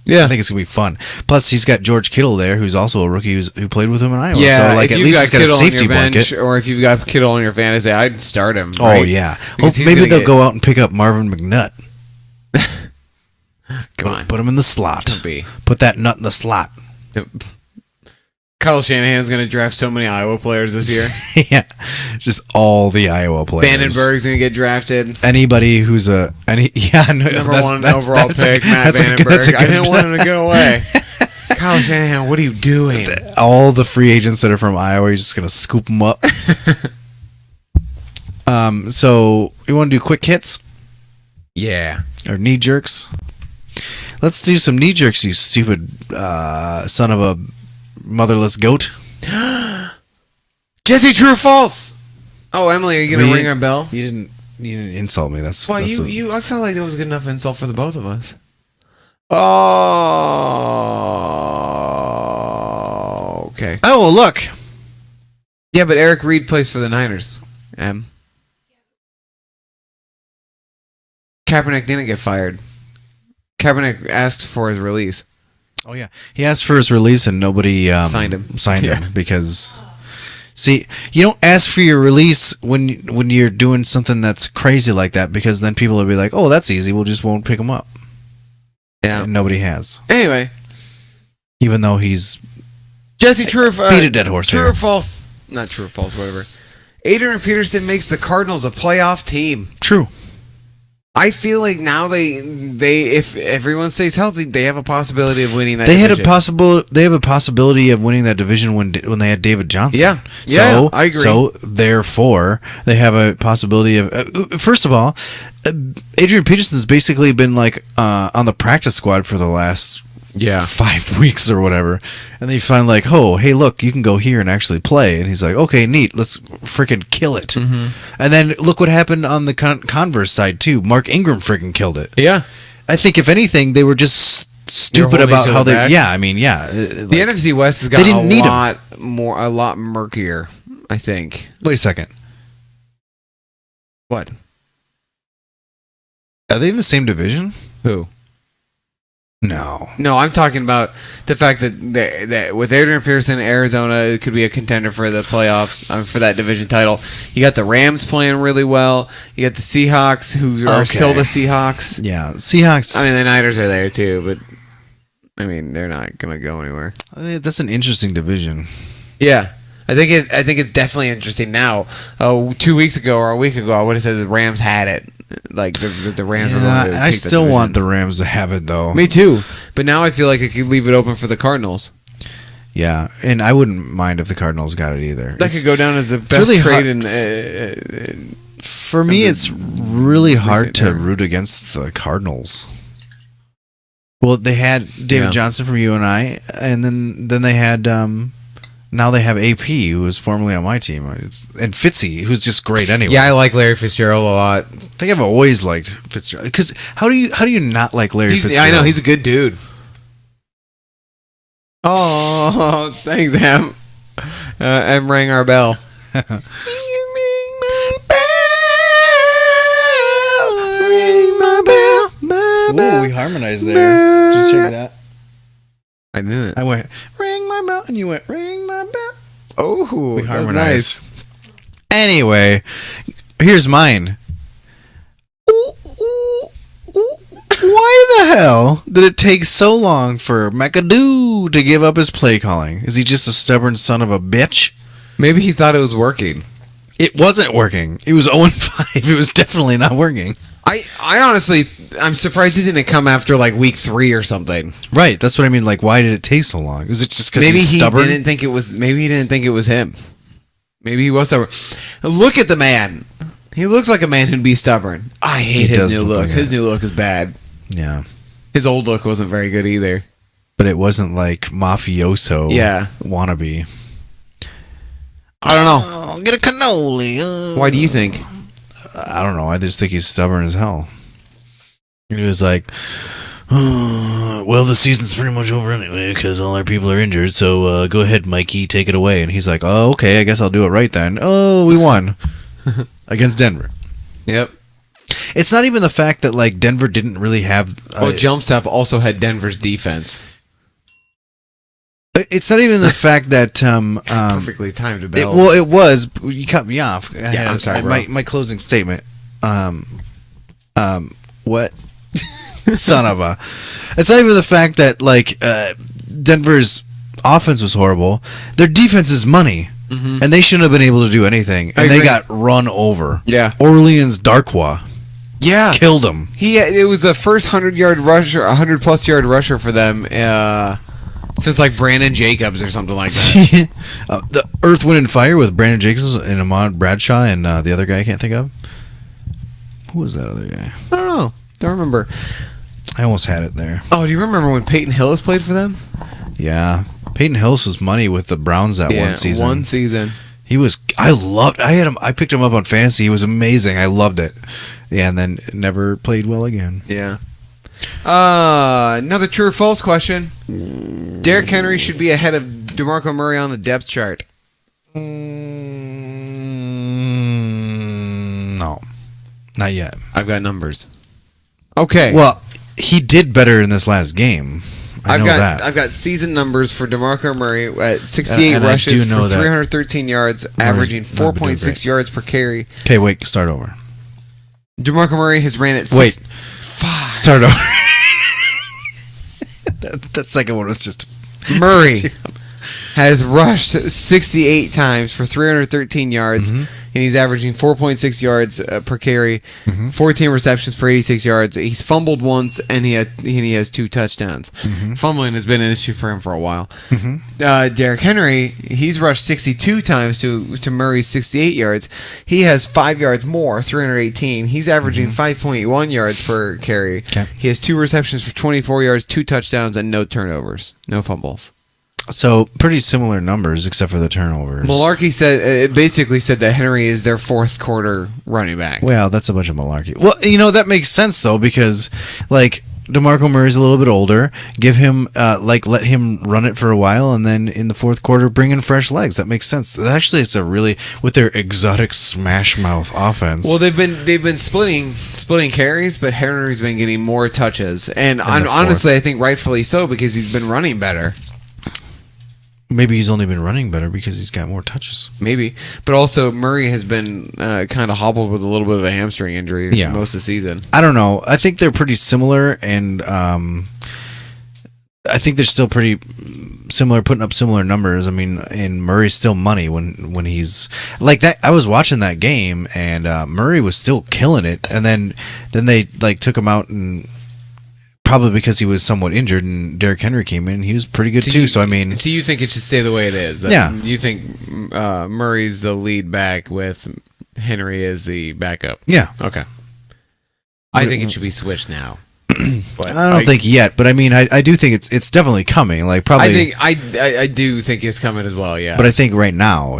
Yeah, I think it's gonna be fun. Plus, he's got George Kittle there, who's also a rookie who played with him in Iowa. Yeah, so like if at you've least got he's got a Kittle on safety your bench, blanket. or if you've got Kittle on your fantasy, I'd start him. Oh right? yeah, Because he's maybe gonna they'll get- go out and pick up Marvin McNutt. Come on, Put him in the slot. don't be. Put that nut in the slot. Kyle Shanahan's going to draft so many Iowa players this year. Yeah, just all the Iowa players. Vandenberg's going to get drafted. Anybody who's number One overall pick, Matt Vandenberg. I didn't want him to go away. Kyle Shanahan, what are you doing? All the free agents that are from Iowa, he's just gonna scoop them up. So you want to do quick hits Yeah. or knee jerks? Let's do some knee jerks, you stupid son of a motherless goat. Jesse, true or false? Oh, Emily, are you going to ring our bell? You didn't insult me. That's Well, that's I felt like that was a good enough insult for the both of us. Oh, okay. Oh, look. Yeah, but Eric Reed plays for the Niners. Kaepernick didn't get fired. Kaepernick asked for his release. Oh yeah, he asked for his release and nobody Signed him. Yeah. because. See, you don't ask for your release when you're doing something that's crazy like that, because then people will be like, "Oh, that's easy. We'll just won't pick him up." Yeah. And nobody has, Anyway, even though he's Jesse, true or beat a dead horse true here. or false? Not true or false, whatever. Adrian Peterson makes the Cardinals a playoff team. True. I feel like now they if everyone stays healthy, they have a possibility of winning that. They division. They have a possibility of winning that division when they had David Johnson. Yeah. So, I agree. So therefore, they have a possibility of. First of all, Adrian Peterson's basically been like on the practice squad for the last 5 weeks or whatever, and they find like, oh, hey, look, you can go here and actually play, and he's like, okay, neat, let's freaking kill it. Mm-hmm. And then look what happened on the Converse side too. Mark Ingram freaking killed it. Yeah. I think if anything, they were just stupid holding about each how other they. back? Yeah, I mean, yeah. The NFC West has gotten didn't need a lot murkier. I think. Wait a second. What? Are they in the same division? Who? No. No, I'm talking about the fact that with Adrian Peterson, Arizona could be a contender for the playoffs, for that division title. You got the Rams playing really well. You got the Seahawks, who are still the Seahawks. Yeah, Seahawks. I mean, the Niners are there too, but I mean, they're not gonna go anywhere. That's an interesting division. Yeah, I think it's definitely interesting now. 2 weeks ago or a week ago, I would have said the Rams had it. Like the Rams were going to I still want the Rams to have it though. Me too, but now I feel like I could leave it open for the Cardinals. Yeah, and I wouldn't mind if the Cardinals got it either. That could go down as the best really trade for me, it's really hard to root against the Cardinals. Well, they had David Johnson from UNI, and then they had now they have AP, who was formerly on my team, and Fitzy, who's just great anyway. Yeah, I like Larry Fitzgerald a lot. I think I've always liked Fitzgerald, because how do you not like Larry Fitzgerald? I know, he's a good dude. Oh, thanks, Em. Em rang our bell. You ring my bell, ring my bell. Ooh, we harmonized there. Did you check that? I knew it. I went, ring my bell, and you went, ring my bell. Oh, We that's harmonized. nice. Anyway, here's mine. Why the hell did it take so long for McAdoo to give up his play calling? Is he just a stubborn son of a bitch? Maybe he thought it was working. It wasn't working. It was 0-5. It was definitely not working. I honestly, I'm surprised he didn't come after like week 3 or something. Right, that's what I mean. Like, why did it take so long? Is it just because Maybe he's he stubborn? didn't think it was. Maybe he didn't think it was him. Maybe he was stubborn. Look at the man. He looks like a man who'd be stubborn. I hate his new look. His new look is bad. Yeah, His old look wasn't very good either. but it wasn't like mafioso. Yeah. Wannabe. I don't know. Oh, get a cannoli. Why do you think? I don't know. I just think he's stubborn as hell. He was like, well, the season's pretty much over anyway because all our people are injured. So go ahead, Mikey, take it away. And he's like, oh, okay, I guess I'll do it right then. Oh, we won against Denver. Yep. It's not even the fact that like Denver didn't really have. Well, Jump Step also had Denver's defense. It's not even the fact that Perfectly timed to bell. well, it was. You cut me off. I'm sorry, bro. My closing statement. What? Son of a. It's not even the fact that like Denver's offense was horrible. Their defense is money, and they shouldn't have been able to do anything. And they got run over. Yeah. Orleans Darkwa Yeah. killed them. It was the first 100-yard rusher, 100+ yard rusher for them since like Brandon Jacobs or something like that. The Earth, Wind, and Fire with Brandon Jacobs and Ahmad Bradshaw and the other guy I can't think of. Who was that other guy? I don't know. Don't remember. I almost had it there. Oh, do you remember when Peyton Hillis played for them? Yeah. Peyton Hillis was money with the Browns that one season. One season. He was. I had him. I picked him up on fantasy. He was amazing. I loved it. Yeah, and then never played well again. Yeah. Another true or false question. Derrick Henry should be ahead of DeMarco Murray on the depth chart. No, not yet. I've got numbers. Okay. Well, he did better in this last game. I know that. I've got season numbers for DeMarco Murray at 68 and I rushes do know for that. 313 yards, averaging not been doing 4.6 great. yards per carry. Okay, wait. Start over. DeMarco Murray has ran at Wait. 5. Start over. that second one was just. Murray has rushed 68 times for 313 yards, and he's averaging 4.6 yards per carry, 14 receptions for 86 yards. He's fumbled once, and he has 2 touchdowns. Fumbling has been an issue for him for a while. Derrick Henry, he's rushed 62 times to Murray's 68 yards. He has 5 yards more, 318. He's averaging 5.1 yards per carry. Okay. He has 2 receptions for 24 yards, 2 touchdowns, and no turnovers, no fumbles. So pretty similar numbers except for the turnovers. Malarkey said it basically said that Henry is their 4th quarter running back. Well, that's a bunch of malarkey. Well, that makes sense though because like DeMarco Murray's a little bit older. Give him let him run it for a while, and then in the fourth quarter bring in fresh legs. That makes sense. Actually, it's a really with their exotic smash mouth offense. Well, they've been splitting carries, but Henry's been getting more touches, and fourth. honestly, I think rightfully so because he's been running better. Maybe he's only been running better because he's got more touches. Maybe, but also Murray has been kind of hobbled with a little bit of a hamstring injury most of the season. I don't know. I think they're pretty similar, and I think they're still pretty similar, putting up similar numbers. I mean, and Murray's still money when he's like that. I was watching that game, and Murray was still killing it, and then they like took him out and. Probably because he was somewhat injured, and Derrick Henry came in, and he was pretty good too. So you think it should stay the way it is? Yeah. You think Murray's the lead back with Henry as the backup? Yeah. Okay. I think it should be switched now. But I don't think yet, but I mean, I do think it's definitely coming. Like probably, I do think it's coming as well. Yeah. but I think right now,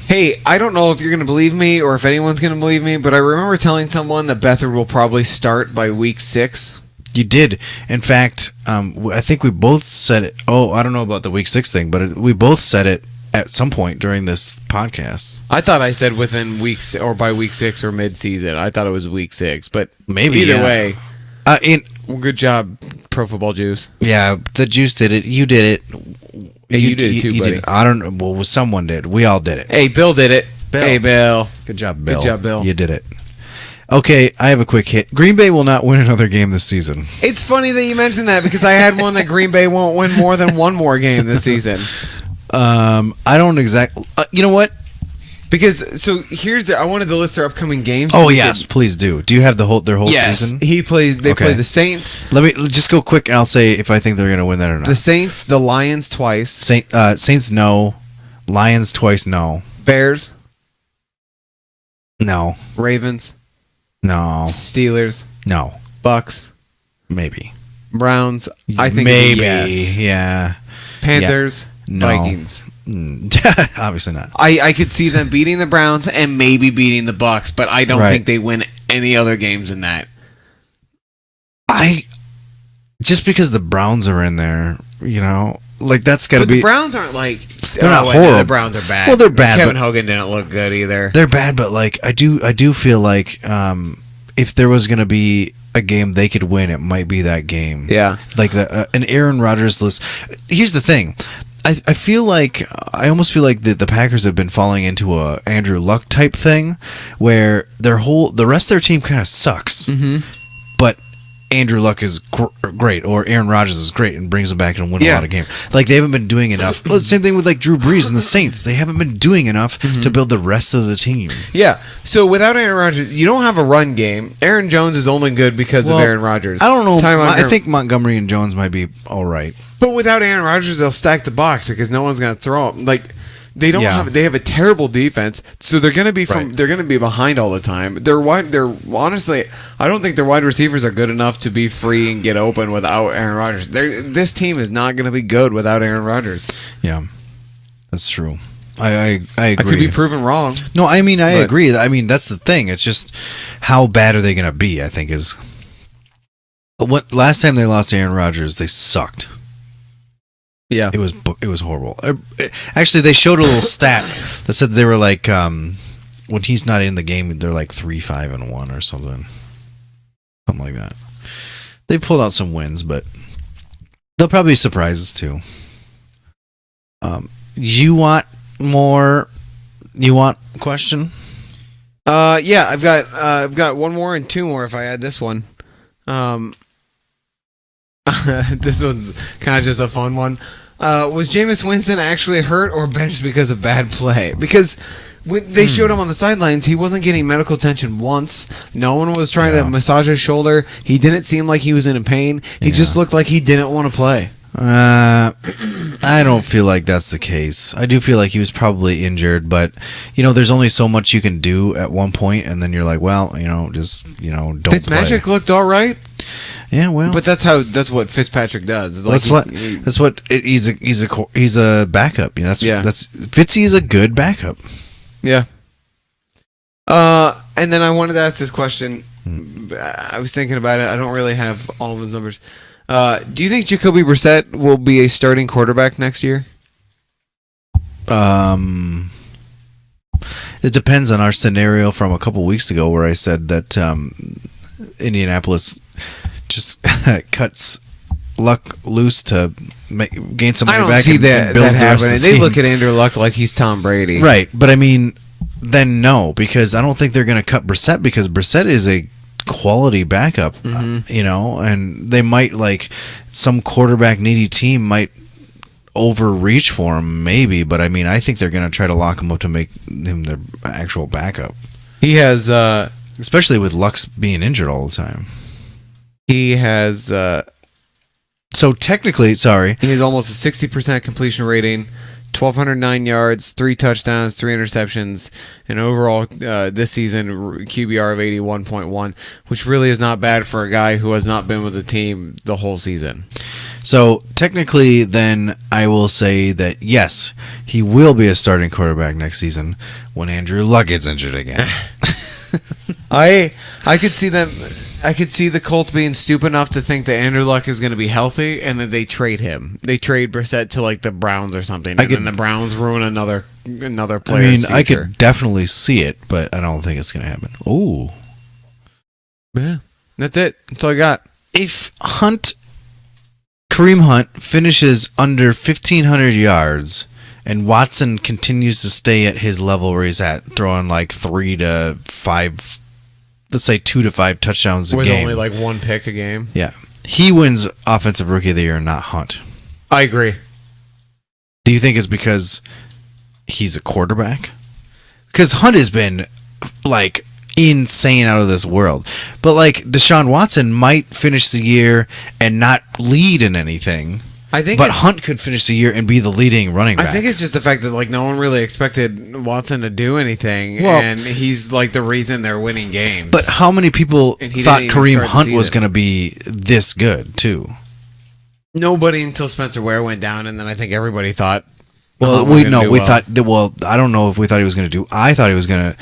Hey, I don't know if you're going to believe me or if anyone's going to believe me, but I remember telling someone that Beathard will probably start by week 6. You did. In fact, I think we both said it. Oh, I don't know about the week 6 thing, but we both said it at some point during this podcast. I thought I said within weeks or by week 6 or mid-season. I thought it was week 6, but Maybe either way. Well, good job, Pro Football Juice. Yeah, the Juice did it. You did it. Yeah, you did it too, buddy. I don't know. Well, someone did. We all did it. Hey, Bill did it. Hey, Bill. Good job, Bill. Good job, Bill. You did it. Okay, I have a quick hit. Green Bay will not win another game this season. It's funny that you mentioned that because I had one that Green Bay won't win more than one more game this season. I don't exactly. You know what? Because I wanted to list their upcoming games. Oh yes, please do. Do you have their whole season? They play the Saints. Let me just go quick, and I'll say if I think they're going to win that or not. The Saints, the Lions twice. Saints no, Lions twice no. Bears. No. Ravens. No. Steelers. No. Bucks. Maybe. Browns. I think maybe. Yes. Yeah. Panthers. Yeah. No. Vikings. Obviously not. I could see them beating the Browns and maybe beating the Bucks, but I don't think they win any other games than that. Just because the Browns are in there, like that's got to be. The Browns aren't like they're not horrible. The Browns are bad. Well, they're bad. Kevin Hogan didn't look good either. They're bad, but like I do feel like if there was going to be a game they could win, it might be that game. Yeah, like an Aaron Rodgers list. Here's the thing. I feel like I almost feel like the Packers have been falling into a Andrew Luck type thing, where the rest of their team kind of sucks, but Andrew Luck is great, or Aaron Rodgers is great and brings them back and win a lot of games. Like they haven't been doing enough. Well, same thing with like Drew Brees and the Saints. They haven't been doing enough to build the rest of the team. Yeah. So without Aaron Rodgers, you don't have a run game. Aaron Jones is only good because of Aaron Rodgers. I don't know. I think Montgomery and Jones might be all right. But without Aaron Rodgers, they'll stack the box because no one's going to throw them. Like they don't have. They have a terrible defense, so they're going to be They're going to be behind all the time. They're honestly. I don't think their wide receivers are good enough to be free and get open without Aaron Rodgers. This team is not going to be good without Aaron Rodgers. Yeah, that's true. I agree. I could be proven wrong. No, I mean I agree. I mean that's the thing. It's just how bad are they going to be? I think is. What last time they lost Aaron Rodgers, they sucked. Yeah, it was horrible. Actually, they showed a little stat that said they were like when he's not in the game, they're like 3-5-1 or something like that. They pulled out some wins, but they'll probably be surprises too. You want more? You want a question? Yeah, I've got one more and two more if I add this one. This one's kind of just a fun one. Was Jameis Winston actually hurt or benched because of bad play? Because when they showed him on the sidelines, he wasn't getting medical attention once. No one was trying to massage his shoulder. He didn't seem like he was in pain. He just looked like he didn't want to play. I don't feel like that's the case. I do feel like he was probably injured, but there's only so much you can do at one point, and then you're like, well, just don't. Fitzmagic looked all right. Yeah, well, but that's what Fitzpatrick does. It's like he's a backup. That's Fitzy is a good backup. Yeah. And then I wanted to ask this question: I was thinking about it. I don't really have all of his numbers. Do you think Jacoby Brissett will be a starting quarterback next year? It depends on our scenario from a couple weeks ago, where I said that Indianapolis just cuts Luck loose to gain some money I don't back. see and that builds the rest of happening. the They team. look at Andrew Luck like he's Tom Brady. Right, but I mean, then no, because I don't think they're going to cut Brissett, because Brissett is a quality backup, and they might, like, some quarterback needy team might overreach for him, maybe, but I mean, I think they're going to try to lock him up to make him their actual backup, He has especially with Lux being injured all the time. So technically, he has almost a 60% completion rating, 1,209 yards, 3 touchdowns, 3 interceptions, and overall this season QBR of 81.1, which really is not bad for a guy who has not been with the team the whole season. So technically, then I will say that yes, he will be a starting quarterback next season when Andrew Luck gets injured again. I could see them. I could see the Colts being stupid enough to think that Andrew Luck is going to be healthy, and then they trade him. They trade Brissett to like the Browns or something, and then the Browns ruin another player's future. I could definitely see it, but I don't think it's going to happen. Ooh, Yeah, that's it. That's all I got. if Kareem Hunt finishes under 1,500 yards, and Watson continues to stay at his level where he's at, throwing like 3 to 5, let's say 2 to 5 touchdowns a With game. only like one pick a game. Yeah, he wins Offensive Rookie of the Year, not Hunt. I agree. Do you think it's because he's a quarterback? Because Hunt has been like insane, out of this world. But like Deshaun Watson might finish the year and not lead in anything. I think, But Hunt could finish the year and be the leading running back. I think it's just the fact that like no one really expected Watson to do anything, Well- and he's like the reason they're winning games. But how many people And he thought didn't even Kareem start the Hunt was season. going to be this good too? nobody until Spencer Ware went down, and then I think everybody thought. Well, Hunt was gonna do we well. thought that. Well, I don't know if we thought he was going to do. I thought he was going to.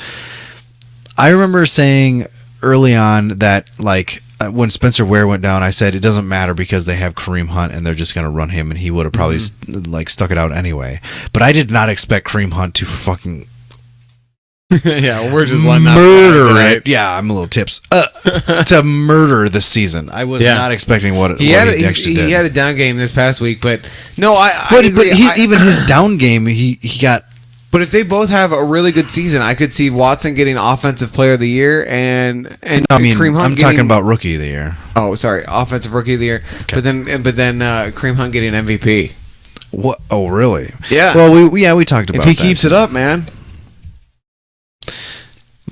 I remember saying early on that, like, when Spencer Ware went down, I said it doesn't matter because they have Kareem Hunt and they're just going to run him, and he would have probably like stuck it out anyway. But I did not expect Kareem Hunt to fucking Yeah, we're just letting that murder fly, it. Yeah, I'm a little tips to murder this season. I was Yeah. not expecting what He what had he actually did. he had a down game this past week, but no, I but agree. even his down game, he got. But if they both have a really good season, I could see Watson getting Offensive Player of the Year and I mean, Kareem Hunt I'm talking about Rookie of the Year. Oh, sorry, Offensive Rookie of the Year. Okay. But then Kareem Hunt getting MVP. What? Oh, really? Yeah. Well, we talked about If he that. keeps it up, man.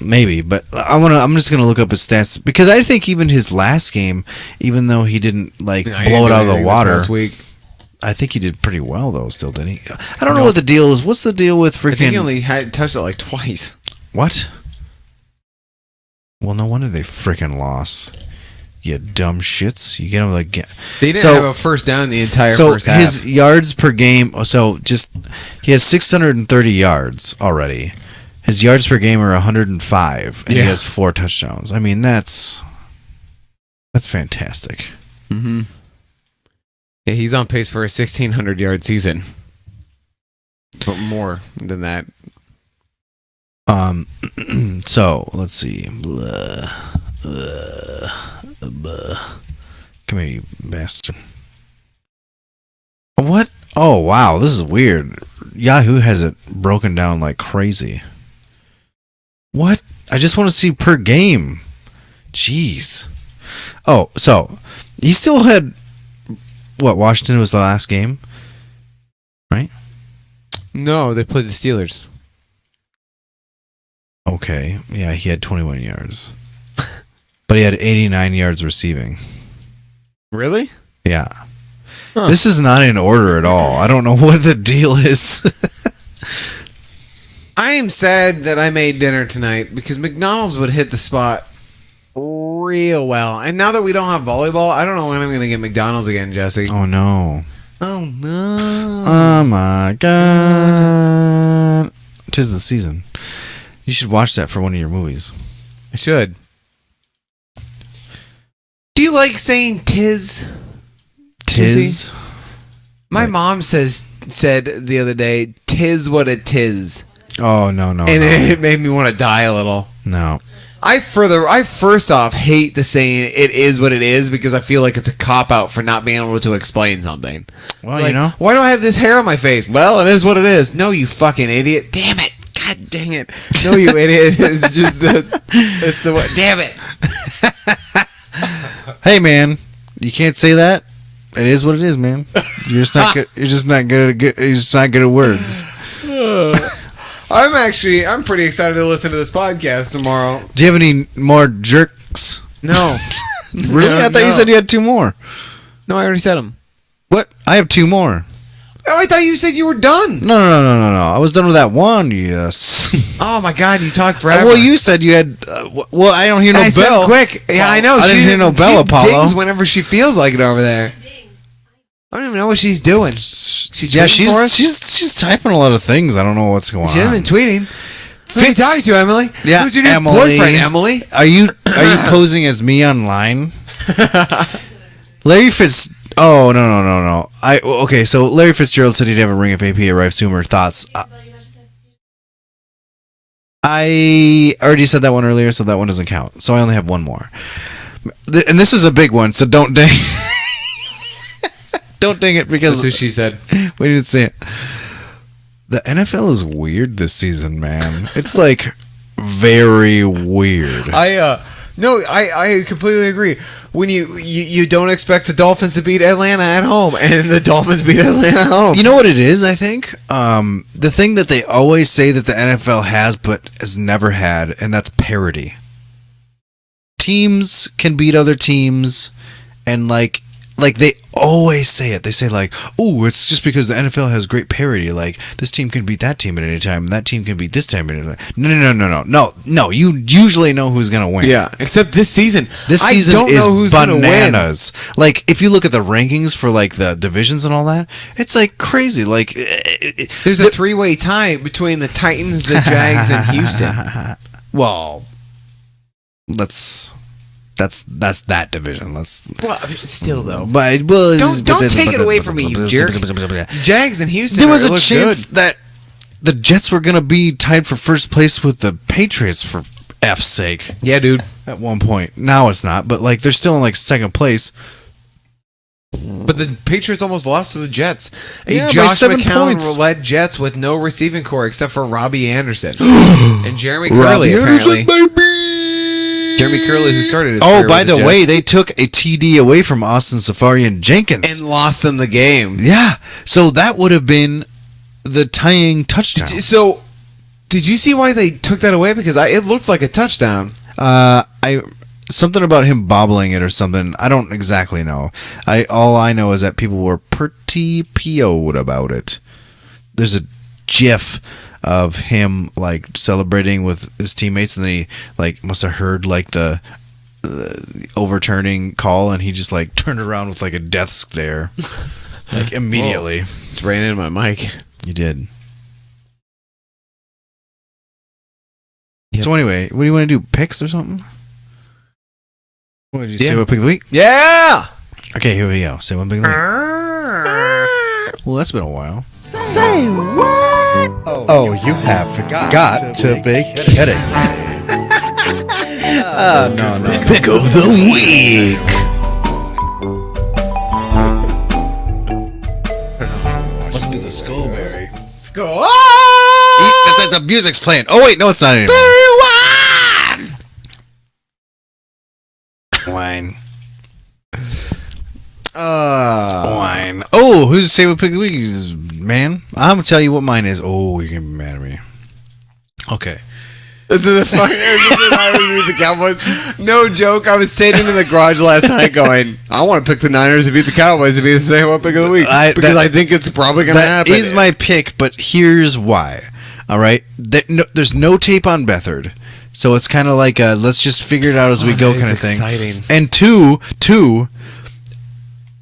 Maybe, but I'm just gonna look up his stats because I think even his last game, even though he didn't like blow it out of the water, Last week. I think he did pretty well though. Still, didn't he? I don't know what the deal is. What's the deal with I think he freaking only had touched it like twice. what? Well, no wonder they freaking lost. You dumb shits. You get them like They didn't So- have a first down the entire so first half. his yards per game. So just he has 630 yards already. His yards per game are 105, and Yeah. he has 4 touchdowns. I mean, that's fantastic. Mm-hmm. Yeah, he's on pace for a 1,600-yard season. But more than that. So let's see. Blah, blah. Come here, you bastard. What? Oh wow, this is weird. Yahoo has it broken down like crazy. What? I just want to see per game. Jeez. Oh, so he still had what? Washington was the last game, right? No, they played the Steelers. Okay. Yeah, he had 21 yards. But he had 89 yards receiving. Really? Yeah. Huh. This is not in order at all. I don't know what the deal is. I am sad that I made dinner tonight because McDonald's would hit the spot real well. And now that we don't have volleyball, I don't know when I'm going to get McDonald's again, Jesse. Oh no. Oh, no. Oh my god. 'Tis the season. You should watch that for one of your movies. I should. Do you like saying "tis"? Tis. My mom said the other day, "Tis what it tis," Oh no. and it made me want to die a little. No. I first off hate the saying "it is what it is" because I feel like it's a cop out for not being able to explain something. Well, Like, you know. why do I have this hair on my face? Well, it is what it is. No, you fucking idiot! Damn it! God dang it! No, you idiot! It's just it's the damn it! Hey man, you can't say that. It is what it is, man. You're just not good. You're just not good at You're just not good at words. I'm pretty excited to listen to this podcast tomorrow. Do you have any more jerks? No, Really? I thought No. you said you had 2 more. no, I already said them. What? I have 2 more. Oh, I thought you said you were done. No. I was done with that one. Yes. Oh my god, you talk forever. Well, you said you had. Well, I don't hear no I said bell. quick. Yeah, I know. I didn't hear no bell, she Apollo. dings whenever she feels like it over there. I don't even know what she's doing. She's Yeah, tweeting for us? she's typing a lot of things. I don't know what's going She hasn't on. been tweeting. Who are you Fitz- talking to, Emily? Yeah, Who's your new Emily. boyfriend, Emily? Are you posing as me online? Larry Fitz. Oh no. Okay. So Larry Fitzgerald said he'd have a ring if AP arrives sooner. Thoughts? I already said that one earlier, so that one doesn't count. So I only have one more. And this is a big one, so don't ding. Don't ding it because That's what she said. we didn't see it. The NFL is weird this season, man. It's like very weird. I completely agree. When you don't expect the Dolphins to beat Atlanta at home, and the Dolphins beat Atlanta at home. You know what it is, I think? The thing that they always say that the NFL has but has never had, and that's parity. Teams can beat other teams, and like they always say it. They say like, "Oh, it's just because the NFL has great parity. Like this team can beat that team at any time, and that team can beat this team at any time." No. You usually know who's gonna win. Yeah, except this season. This season I don't is know who's gonna win. bananas. Like if you look at the rankings for like the divisions and all that, it's like crazy. Like There's a 3-way tie between the Titans, the Jags, and Houston. well, that's that division. Let's. Well, still though. But well, Don't take it away from me, you jerk. Jags and Houston. There was a look chance good. that the Jets were gonna be tied for first place with the Patriots for F's sake. Yeah, dude. At one point, now it's not. But like they're still in like second place. But the Patriots almost lost to the Jets. Yeah, by Josh 7 McCown points. led Jets with no receiving core except for Robbie Anderson and Jeremy Curley. Apparently, Jeremy Curley, who started. His Oh, career by with the Jets, way, they took a TD away from Austin Safari and Jenkins. and lost them the game. Yeah, so that would have been the tying touchdown. So, did you see why they took that away? Because it looked like a touchdown. Something about him bobbling it or something. I don't exactly know. All I know is that people were pretty PO'd about it. There's a GIF of him like celebrating with his teammates, and then he like must have heard like the overturning call, and he just like turned around with like a death stare, like immediately. It's ran in my mic. You did. Yep. So anyway, what do you want to do? Picks or something? What did you say? What pick of the week? Yeah. Okay, here we go. Say one pick of the week. Well, that's been a while. Oh, you have got to be kidding. No. Pick of the week. Must be the Skullberry. Score. The music's playing. Oh wait, no, it's not anymore. Wine. Wine. Oh, who's say what pick of the week is, man? I'm gonna tell you what mine is. Oh, you can be mad at me. Okay. The Cowboys. No joke. I was standing in the garage last night going, I want to pick the Niners to beat the Cowboys to be the same one pick of the week. Because I think it's probably going to That happen. is my pick, but here's why. All right, there's no tape on Beathard, so it's kind of like a let's just figure it out as we go that kind of is thing. exciting. And two,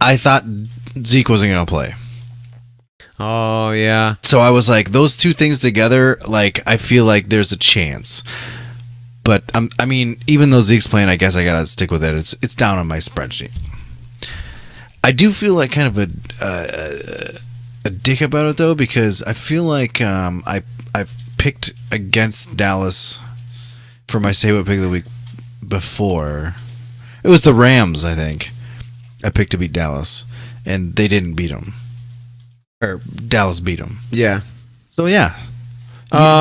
I thought Zeke wasn't gonna play, Oh, yeah. so I was like, those two things together, like I feel like there's a chance. But I mean, even though Zeke's playing, I guess I gotta stick with it. It's down on my spreadsheet. I do feel like kind of a dick about it though, because I feel like I've picked against Dallas for my Say What Pick of the Week before. It was the Rams, I think. I picked to beat Dallas, and they didn't beat them. Or Dallas beat them. Yeah. So yeah,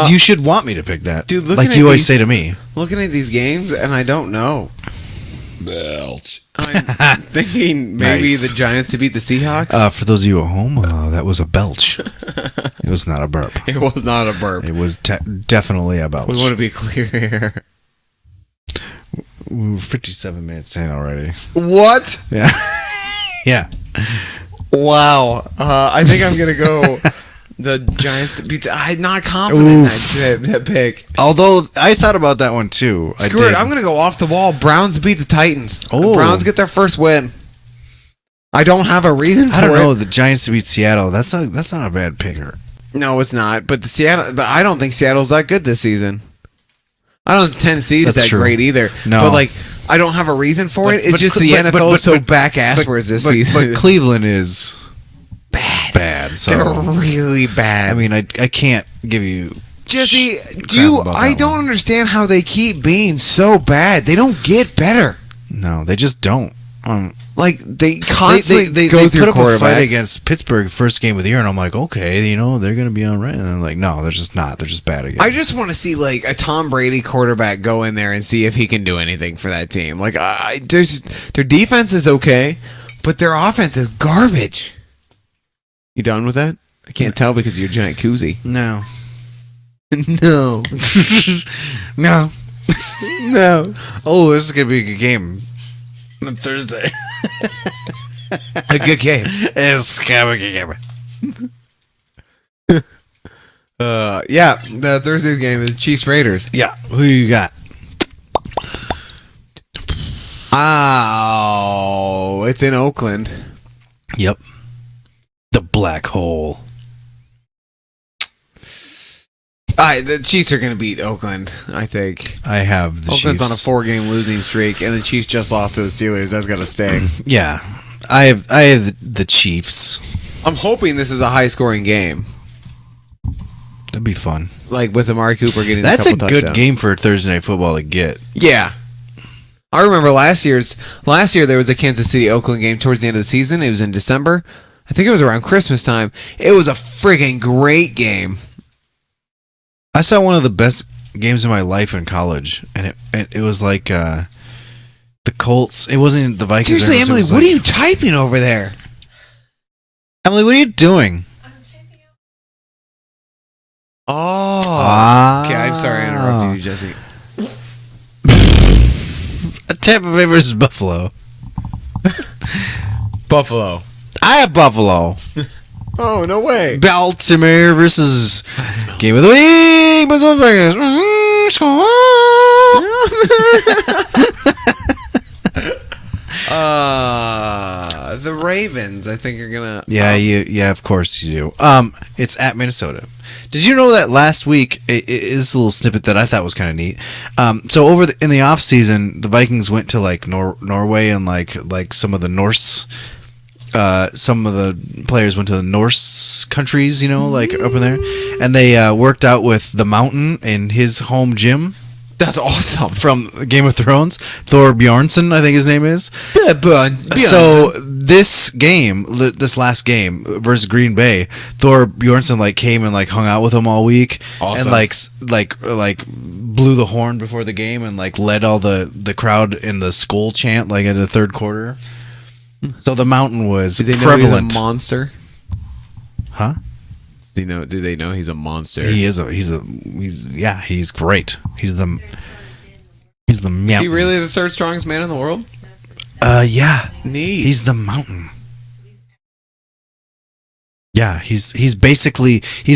you should want me to pick that, dude. Like you always say to me. Looking at these games, and I don't know. Belch. I'm thinking maybe Nice. the Giants to beat the Seahawks. For those of you at home, that was a belch. It was not a burp. It was not a burp. It was definitely a belch. We want to be clear here. We're 57 minutes in already. What? Yeah. Yeah. Wow. I think I'm gonna go the Giants to beat. I'm not confident in that pick. Although I thought about that one too. Screw it. I'm gonna go off the wall. Browns beat the Titans. Oh. The Browns get their first win. I don't have a reason for I don't know. it. The Giants to beat Seattle. That's not a bad picker. No, it's not. But I don't think Seattle's that good this season. I don't think Tennessee's That's that true. great either. No. But like, I don't have a reason for it. It's just the NFL is so back-asswards this season. But Cleveland is bad. bad. So They're really bad. I mean, I can't give you Jesse, crap about I that don't one. understand how they keep being so bad. They don't get better. No, they just don't. Like they constantly They go through put up a fight quarterbacks. against Pittsburgh first game of the year, and I'm like, okay, they're going to be all right. And I'm like, no, they're just not. They're just bad again. I just want to see like a Tom Brady quarterback go in there and see if he can do anything for that team. Like their defense is okay, but their offense is garbage. You done with that? I can't tell because you're a giant koozie. No. No. No. No. Oh, this is going to be a good game on Thursday. A good game. It's going to be a good game. Yeah, the Thursday's game is Chiefs Raiders. Yeah. Who you got? Oh, it's in Oakland. Yep. The black hole. The Chiefs are going to beat Oakland, I think. I have the Oakland's Chiefs. on a 4-game losing streak, and the Chiefs just lost to the Steelers. That's got to stay. Yeah. I have the Chiefs. I'm hoping this is a high-scoring game, That'd be fun. like with Amari Cooper getting That's a a couple good touchdowns. game for Thursday Night Football to get. Yeah. I remember last year there was a Kansas City Oakland game towards the end of the season. It was in December. I think it was around Christmas time. It was a friggin' great game. I saw one of the best games of my life in college, and it was like the Colts. It wasn't the Vikings. Seriously, or anything, Emily, it was what are like- you typing over there? Emily, what are you doing? Oh. Okay, I'm sorry I interrupted you, Jesse. Tampa Bay versus Buffalo. Buffalo. I have Buffalo. Oh, no way. Baltimore versus Game of the Week. The Ravens, I think, are gonna. Yeah, of course you do. It's at Minnesota. Did you know that last week? It is a little snippet that I thought was kind of neat. So in the off season, the Vikings went to like Norway and like some of the Norse. Some of the players went to the Norse countries, like up in there, and they worked out with the Mountain in his home gym. That's awesome. From Game of Thrones, Thor Bjornsson, I think his name is. So this last game versus Green Bay, Thor Bjornsson came and hung out with him all week, Awesome. and like blew the horn before the game and led all the crowd in the Skull chant in the third quarter. So the Mountain was Do they know prevalent. he's a monster? Huh? Do they know he's a monster? He's great. He's the Mountain. Is he really the third strongest man in the world? Yeah. Neat. He's the Mountain. Yeah, he's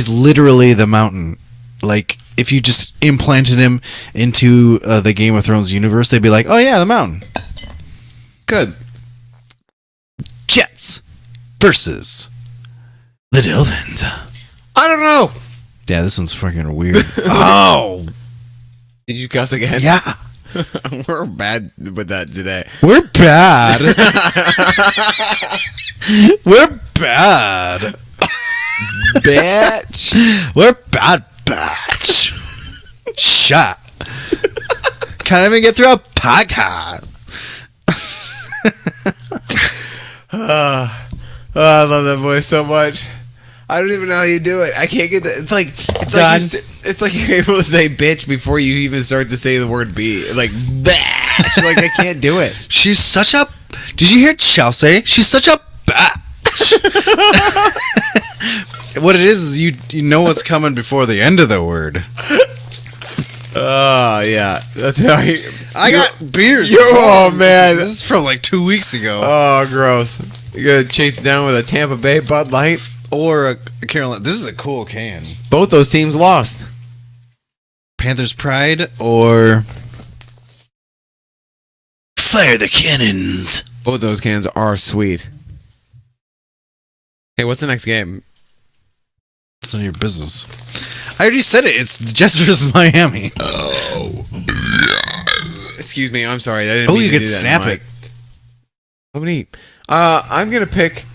literally the Mountain. Like, if you just implanted him into the Game of Thrones universe, they'd be like, oh yeah, the Mountain. good. Jets versus the Dolphins. I don't know. Yeah, this one's freaking weird. Oh. Did you cuss again? Yeah. We're bad with that today. We're bad. We're bad. Bitch. We're bad batch. Shut. Can't even get through a podcast. Oh, I love that voice so much. I don't even know how you do it. I can't get that. It's like it's like you're able to say bitch before you even start to say the word B. Like bash. Like I can't do it. She's such a. Did you hear Chelsea? She's such a batch. What it is you know what's coming before the end of the word. Oh yeah, that's how I got beers. Oh man, This is from like 2 weeks ago. oh gross. You gotta chase it down with a Tampa Bay Bud Light. Or a Carolina. This is a cool can. Both those teams lost. Panthers Pride or Fire the Cannons. Both those cans are sweet. Hey, what's the next game? It's none of your business. I already said it. It's the Jets versus Miami. Excuse me, I'm sorry. I didn't Oh, mean you to could do that, snap Mike. it. I'm gonna eat. I'm gonna pick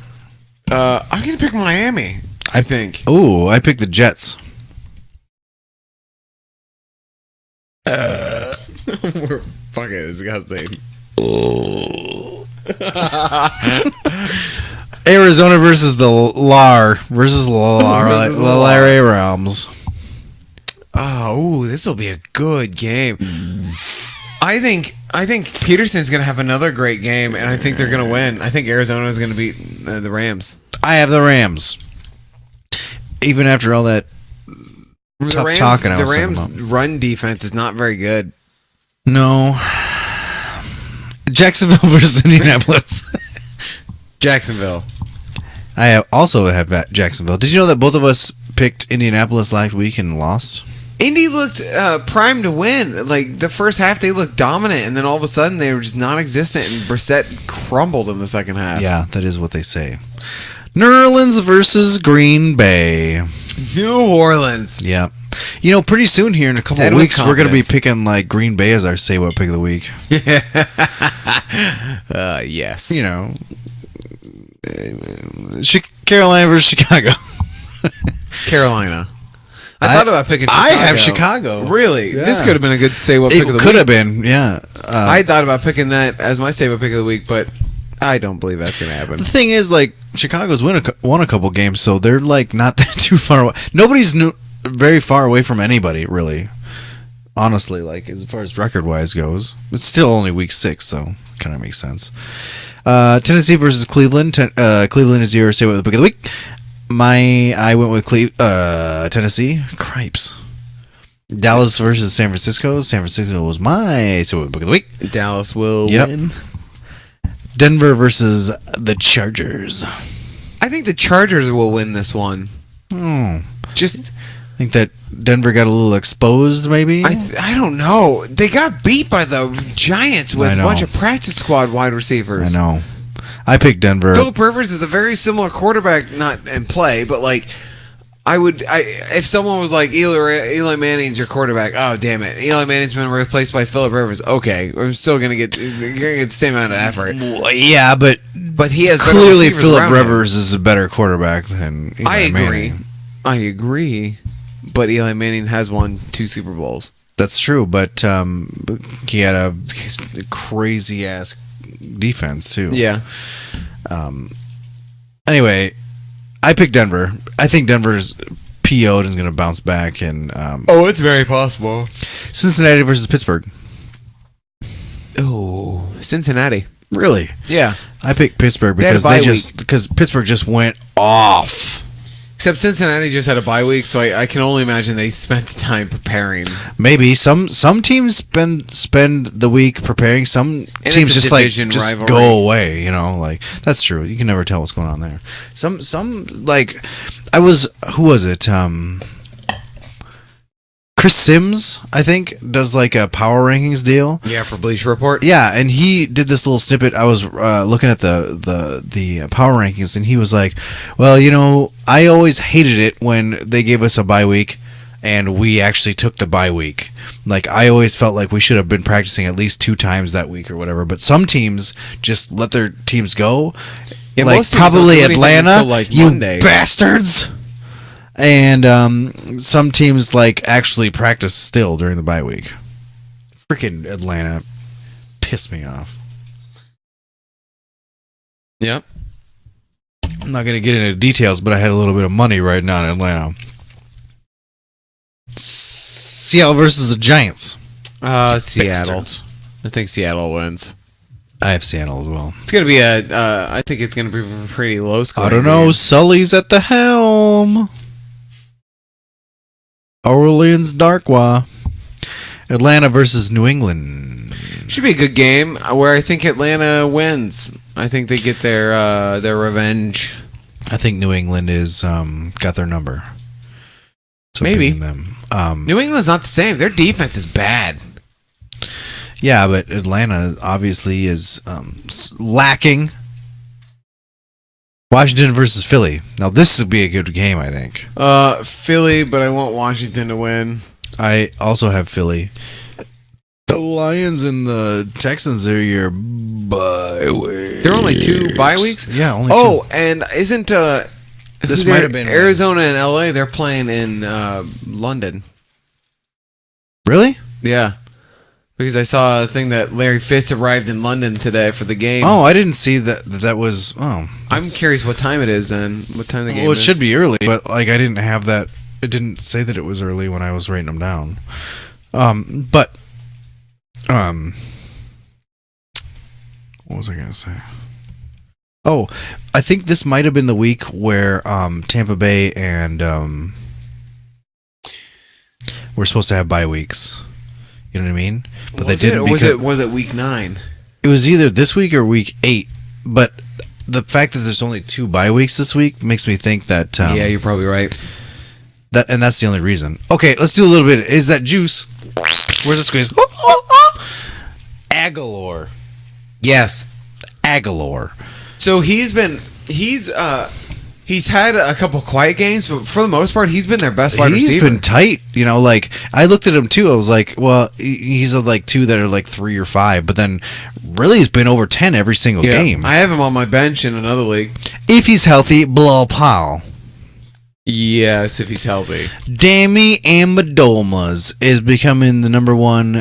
Miami. I think. Oh, I picked the Jets. We're fucking disgusting. Arizona versus the LAR versus LAR Versus the Larry Realms. Oh, this will be a good game. I think Peterson's gonna have another great game, and I think they're gonna win. I think Arizona is gonna beat the Rams. I have the Rams. Even after all that tough talking I was The talking Rams' about. run defense is not very good. No. Jacksonville versus Indianapolis. Jacksonville. I also have Jacksonville. Did you know that both of us picked Indianapolis last week and lost? Indy looked primed to win. Like the first half, they looked dominant, and then all of a sudden, they were just non-existent. And Brissett crumbled in the second half. Yeah, that is what they say. New Orleans versus Green Bay. New Orleans. Yeah. You know, pretty soon here in a couple Said of with weeks, we're going to be confidence. picking like Green Bay as our say what pick of the week. Yes. You know, Carolina versus Chicago. Carolina. I thought about picking Chicago. I have Chicago. Really? Yeah. This could have been a good say what pick of the It week. could have been, yeah. I thought about picking that as my say what pick of the week, but I don't believe that's going to happen. The thing is, like, Chicago's won a couple games, so they're like not that too far away. Nobody's very far away from anybody, really. Honestly, like as far as record wise goes, it's still only week 6, so kind of makes sense. Tennessee versus Cleveland. Cleveland is your say what the pick of the week. I went with Tennessee. Cripes. Dallas versus San Francisco. San Francisco was my say what the pick of the week. Dallas will Yep. win. Denver versus the Chargers. I think the Chargers will win this one. Oh. Just I think that Denver got a little exposed, maybe. I don't know. They got beat by the Giants with I a know. bunch of practice squad wide I receivers. know. I picked Denver. Philip Rivers is a very similar quarterback, not in play, but like if someone was like Eli Manning's your quarterback, oh damn it, Eli Manning's been replaced by Philip Rivers. Okay, we're still gonna get the same amount of effort, Well, yeah, but but he has better clearly receivers Philip around him. Rivers is a better quarterback than Eli I agree. Manning. I agree, but Eli Manning has won 2 Super Bowls. That's true, but he had a crazy ass defense too. Yeah, Anyway, I picked Denver. I think Denver's PO'd and going to bounce back. And it's very possible. Cincinnati versus Pittsburgh. Oh, Cincinnati. Really? Yeah. I picked Pittsburgh They had a because bye because Pittsburgh just went off. Except Cincinnati just had a bye week, so I can only imagine they spent time preparing. Maybe some teams spend the week preparing. Some And teams it's a just like division just rivalry. go away. You know, like that's true. You can never tell what's going on there. Some like who was it? Chris Sims, I think, does like a power rankings deal. Yeah, for Bleacher Report. Yeah, and he did this little snippet. I was looking at the power rankings, and he was like, "Well, you know, I always hated it when they gave us a bye week, and we actually took the bye week. Like, I always felt like we should have been practicing at least 2 times that week or whatever. But some teams just let their teams go. Yeah, like most teams don't probably do anything Atlanta, until, like, you Monday. bastards. And some teams like actually practice still during the bye week. Freaking Atlanta pissed me off. Yep. I'm not gonna get into details, but I had a little bit of money right now in Atlanta. Seattle versus the Giants. Seattle. Bastards. I think Seattle wins. I have Seattle as well. It's gonna be I think it's gonna be a pretty low score. I don't know. Sully's at the helm. Orleans Darkwa. Atlanta versus New England. Should be a good game where I think Atlanta wins. I think they get their revenge. I think New England is got their number. So Maybe. beating them. New England's not the same. Their defense is bad. Yeah, but Atlanta obviously is lacking. Washington versus Philly. Now this would be a good game, I think. Philly, but I want Washington to win. I also have Philly. The Lions and the Texans are your bye weeks. There are only 2 bye weeks? Yeah, only 2. Oh, and isn't This might have been Arizona and LA, they're playing in London. Really? Yeah. Because I saw a thing that Larry Fitz arrived in London today for the game. Oh, I didn't see that. That was. Oh, I'm curious what time it is then. What time the game well, it is. should be early, but like I didn't have that. It didn't say that it was early when I was writing them down. But what was I gonna say? Oh, I think this might have been the week where Tampa Bay and we're supposed to have bye weeks. You know what I mean? But they didn't. Was it week 9? It was either this week or week 8. But the fact that there's only 2 bye weeks this week makes me think that. Yeah, you're probably right. And that's the only reason. Okay, let's do a little bit. Is that juice? Where's the squeeze? Aguilar. Yes. Aguilar. So he's had a couple quiet games, but for the most part, he's been their best wide receiver. He's been tight. You know, like, I looked at him too. I was like, well, he's like 2 that are like 3 or 5, but then really he's been over 10 every single game. I have him on my bench in another league. If he's healthy, blow pal. Yes, if he's healthy. Dammy Amendola is becoming the number 1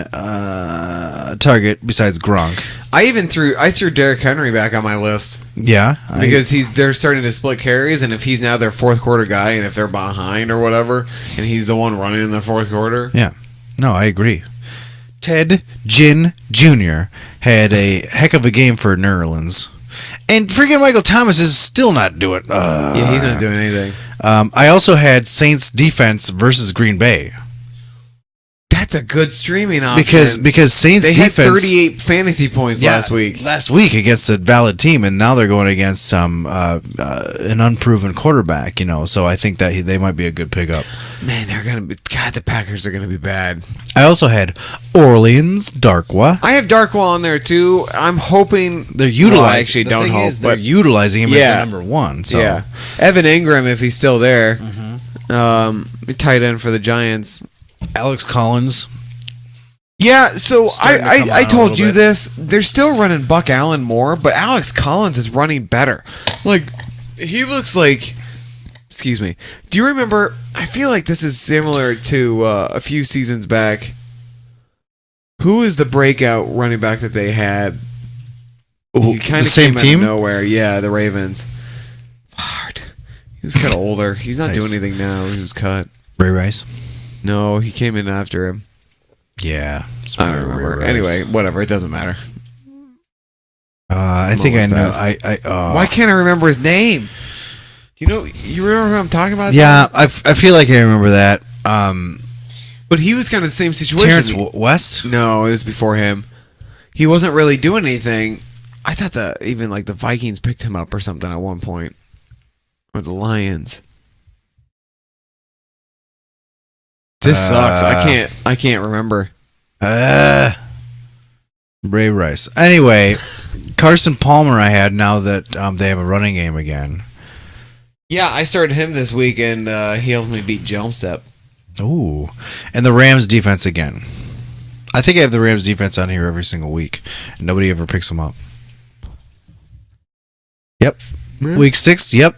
target besides Gronk. I threw Derrick Henry back on my list Yeah, because they're starting to split carries, and if he's now their 4th quarter guy, and if they're behind or whatever, and he's the one running in the 4th quarter. Yeah, no, I agree. Ted Ginn Jr. had a heck of a game for New Orleans, and freaking Michael Thomas is still not doing. Yeah, he's not doing anything. I also had Saints defense versus Green Bay. That's a good streaming option. Because Saints they defense had 38 fantasy points last week. Last week against a valid team, and now they're going against an unproven quarterback. You know, so I think that they might be a good pickup. Man, they're gonna be. God, the Packers are gonna be bad. I also had Orleans Darkwa. I have Darkwa on there too. I'm hoping They're utilizing. Well, I actually the don't thing hope, is they're but utilizing him as Yeah. the number 1. So. yeah, Evan Ingram if he's still there. Tight end for the Giants. Alex Collins. Yeah, so Starting to come I on a told little you bit. this. They're still running Buck Allen more, but Alex Collins is running better. Like, he looks like... Excuse me. Do you remember... I feel like this is similar to a few seasons back. Who is the breakout running back that they had? He kind The of same came team? out of nowhere. Yeah, the Ravens. Fart. He was kind of older. He's not Nice. doing anything now. He was cut. Ray Rice. No, he came in after him. Yeah. I don't remember. Anyway, whatever. It doesn't matter. I think I almost know. fast. I Why can't I remember his name? You remember who I'm talking about? Yeah, I feel like I remember that. But he was kind of the same situation. Terrence West. No, it was before him. He wasn't really doing anything. I thought that even like the Vikings picked him up or something at one point. Or the Lions. This sucks. I can't remember. Ray Rice. Anyway, Carson Palmer I had now that they have a running game again. Yeah, I started him this week and he helped me beat Jump Step. Ooh. And the Rams defense again. I think I have the Rams defense on here every single week. And nobody ever picks them up. Yep. Yeah. Week 6, yep.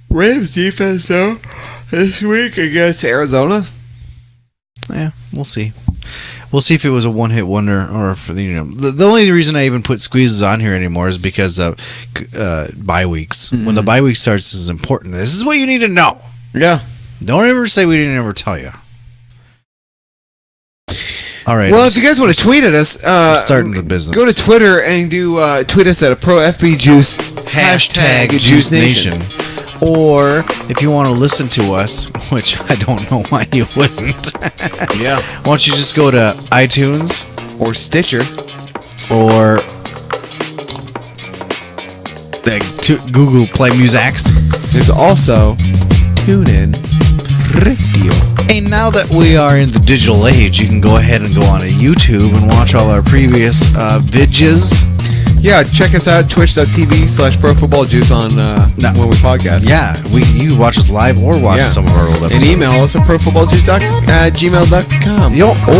Rams defense, though, this week against Arizona. Yeah, we'll see. We'll see if it was a one-hit wonder or if, the only reason I even put squeezes on here anymore is because of bye weeks. When the bye week starts, this is important. This is what you need to know. Yeah. Don't ever say we didn't ever tell you. All right. Well, if you guys want to tweet at us, starting the business. Go to Twitter and do tweet us at a ProFBJuice hashtag Juice Nation. Or if you want to listen to us, which I don't know why you wouldn't. Yeah. Why don't you just go to iTunes Or Stitcher. or Google Play Musics. There's also TuneIn Radio. And now that we are in the digital age, you can go ahead and go on to YouTube and watch all our previous vidges. Yeah, check us out, twitch.tv/ProFootballJuice on when we podcast. Yeah, you can watch us live or watch some of our old episodes. And email us at profootballjuice@gmail.com.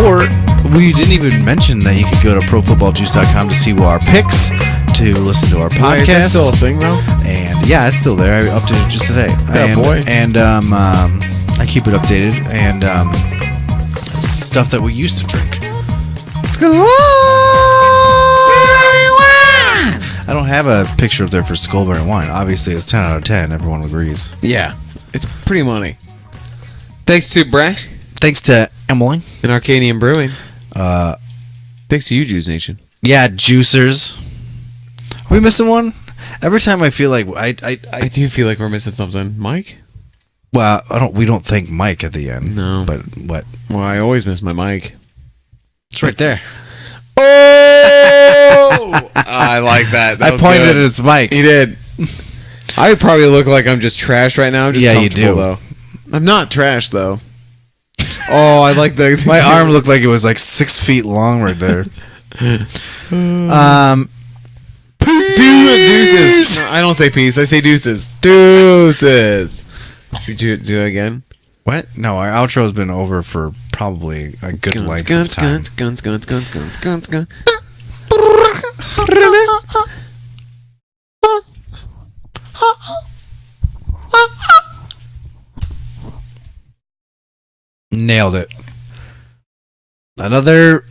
Or we didn't even mention that you could go to profootballjuice.com to see our picks, to listen to our podcast. Is that still a thing, though? And yeah, it's still there. I updated it just today. Yeah, boy. And I keep it updated and stuff that we used to drink. It's gonna I don't have a picture up there for Skullberry wine. Obviously, it's 10 out of 10. Everyone agrees. Yeah, it's pretty money. Thanks to Brett Thanks to Emily. and Arcadian Brewing. Thanks to you, Juice Nation. Yeah, juicers. Are we missing one? Every time I feel like I do feel like we're missing something. Mike? well, we don't thank Mike at the end. No. But what? Well, I always miss my mic. It's right there. Oh! I like that. I pointed at his mic. He did. I probably look like I'm just trash right now. I'm just Yeah, you comfortable, do. Though. I'm not trash, though. Oh, I like the... My arm looked like it was like 6 feet long right there. Deuces. No, I don't say peace. I say deuces. Deuces. Should we do that again? What? No, our outro's been over for probably a good length of time. Guns. Nailed it. Another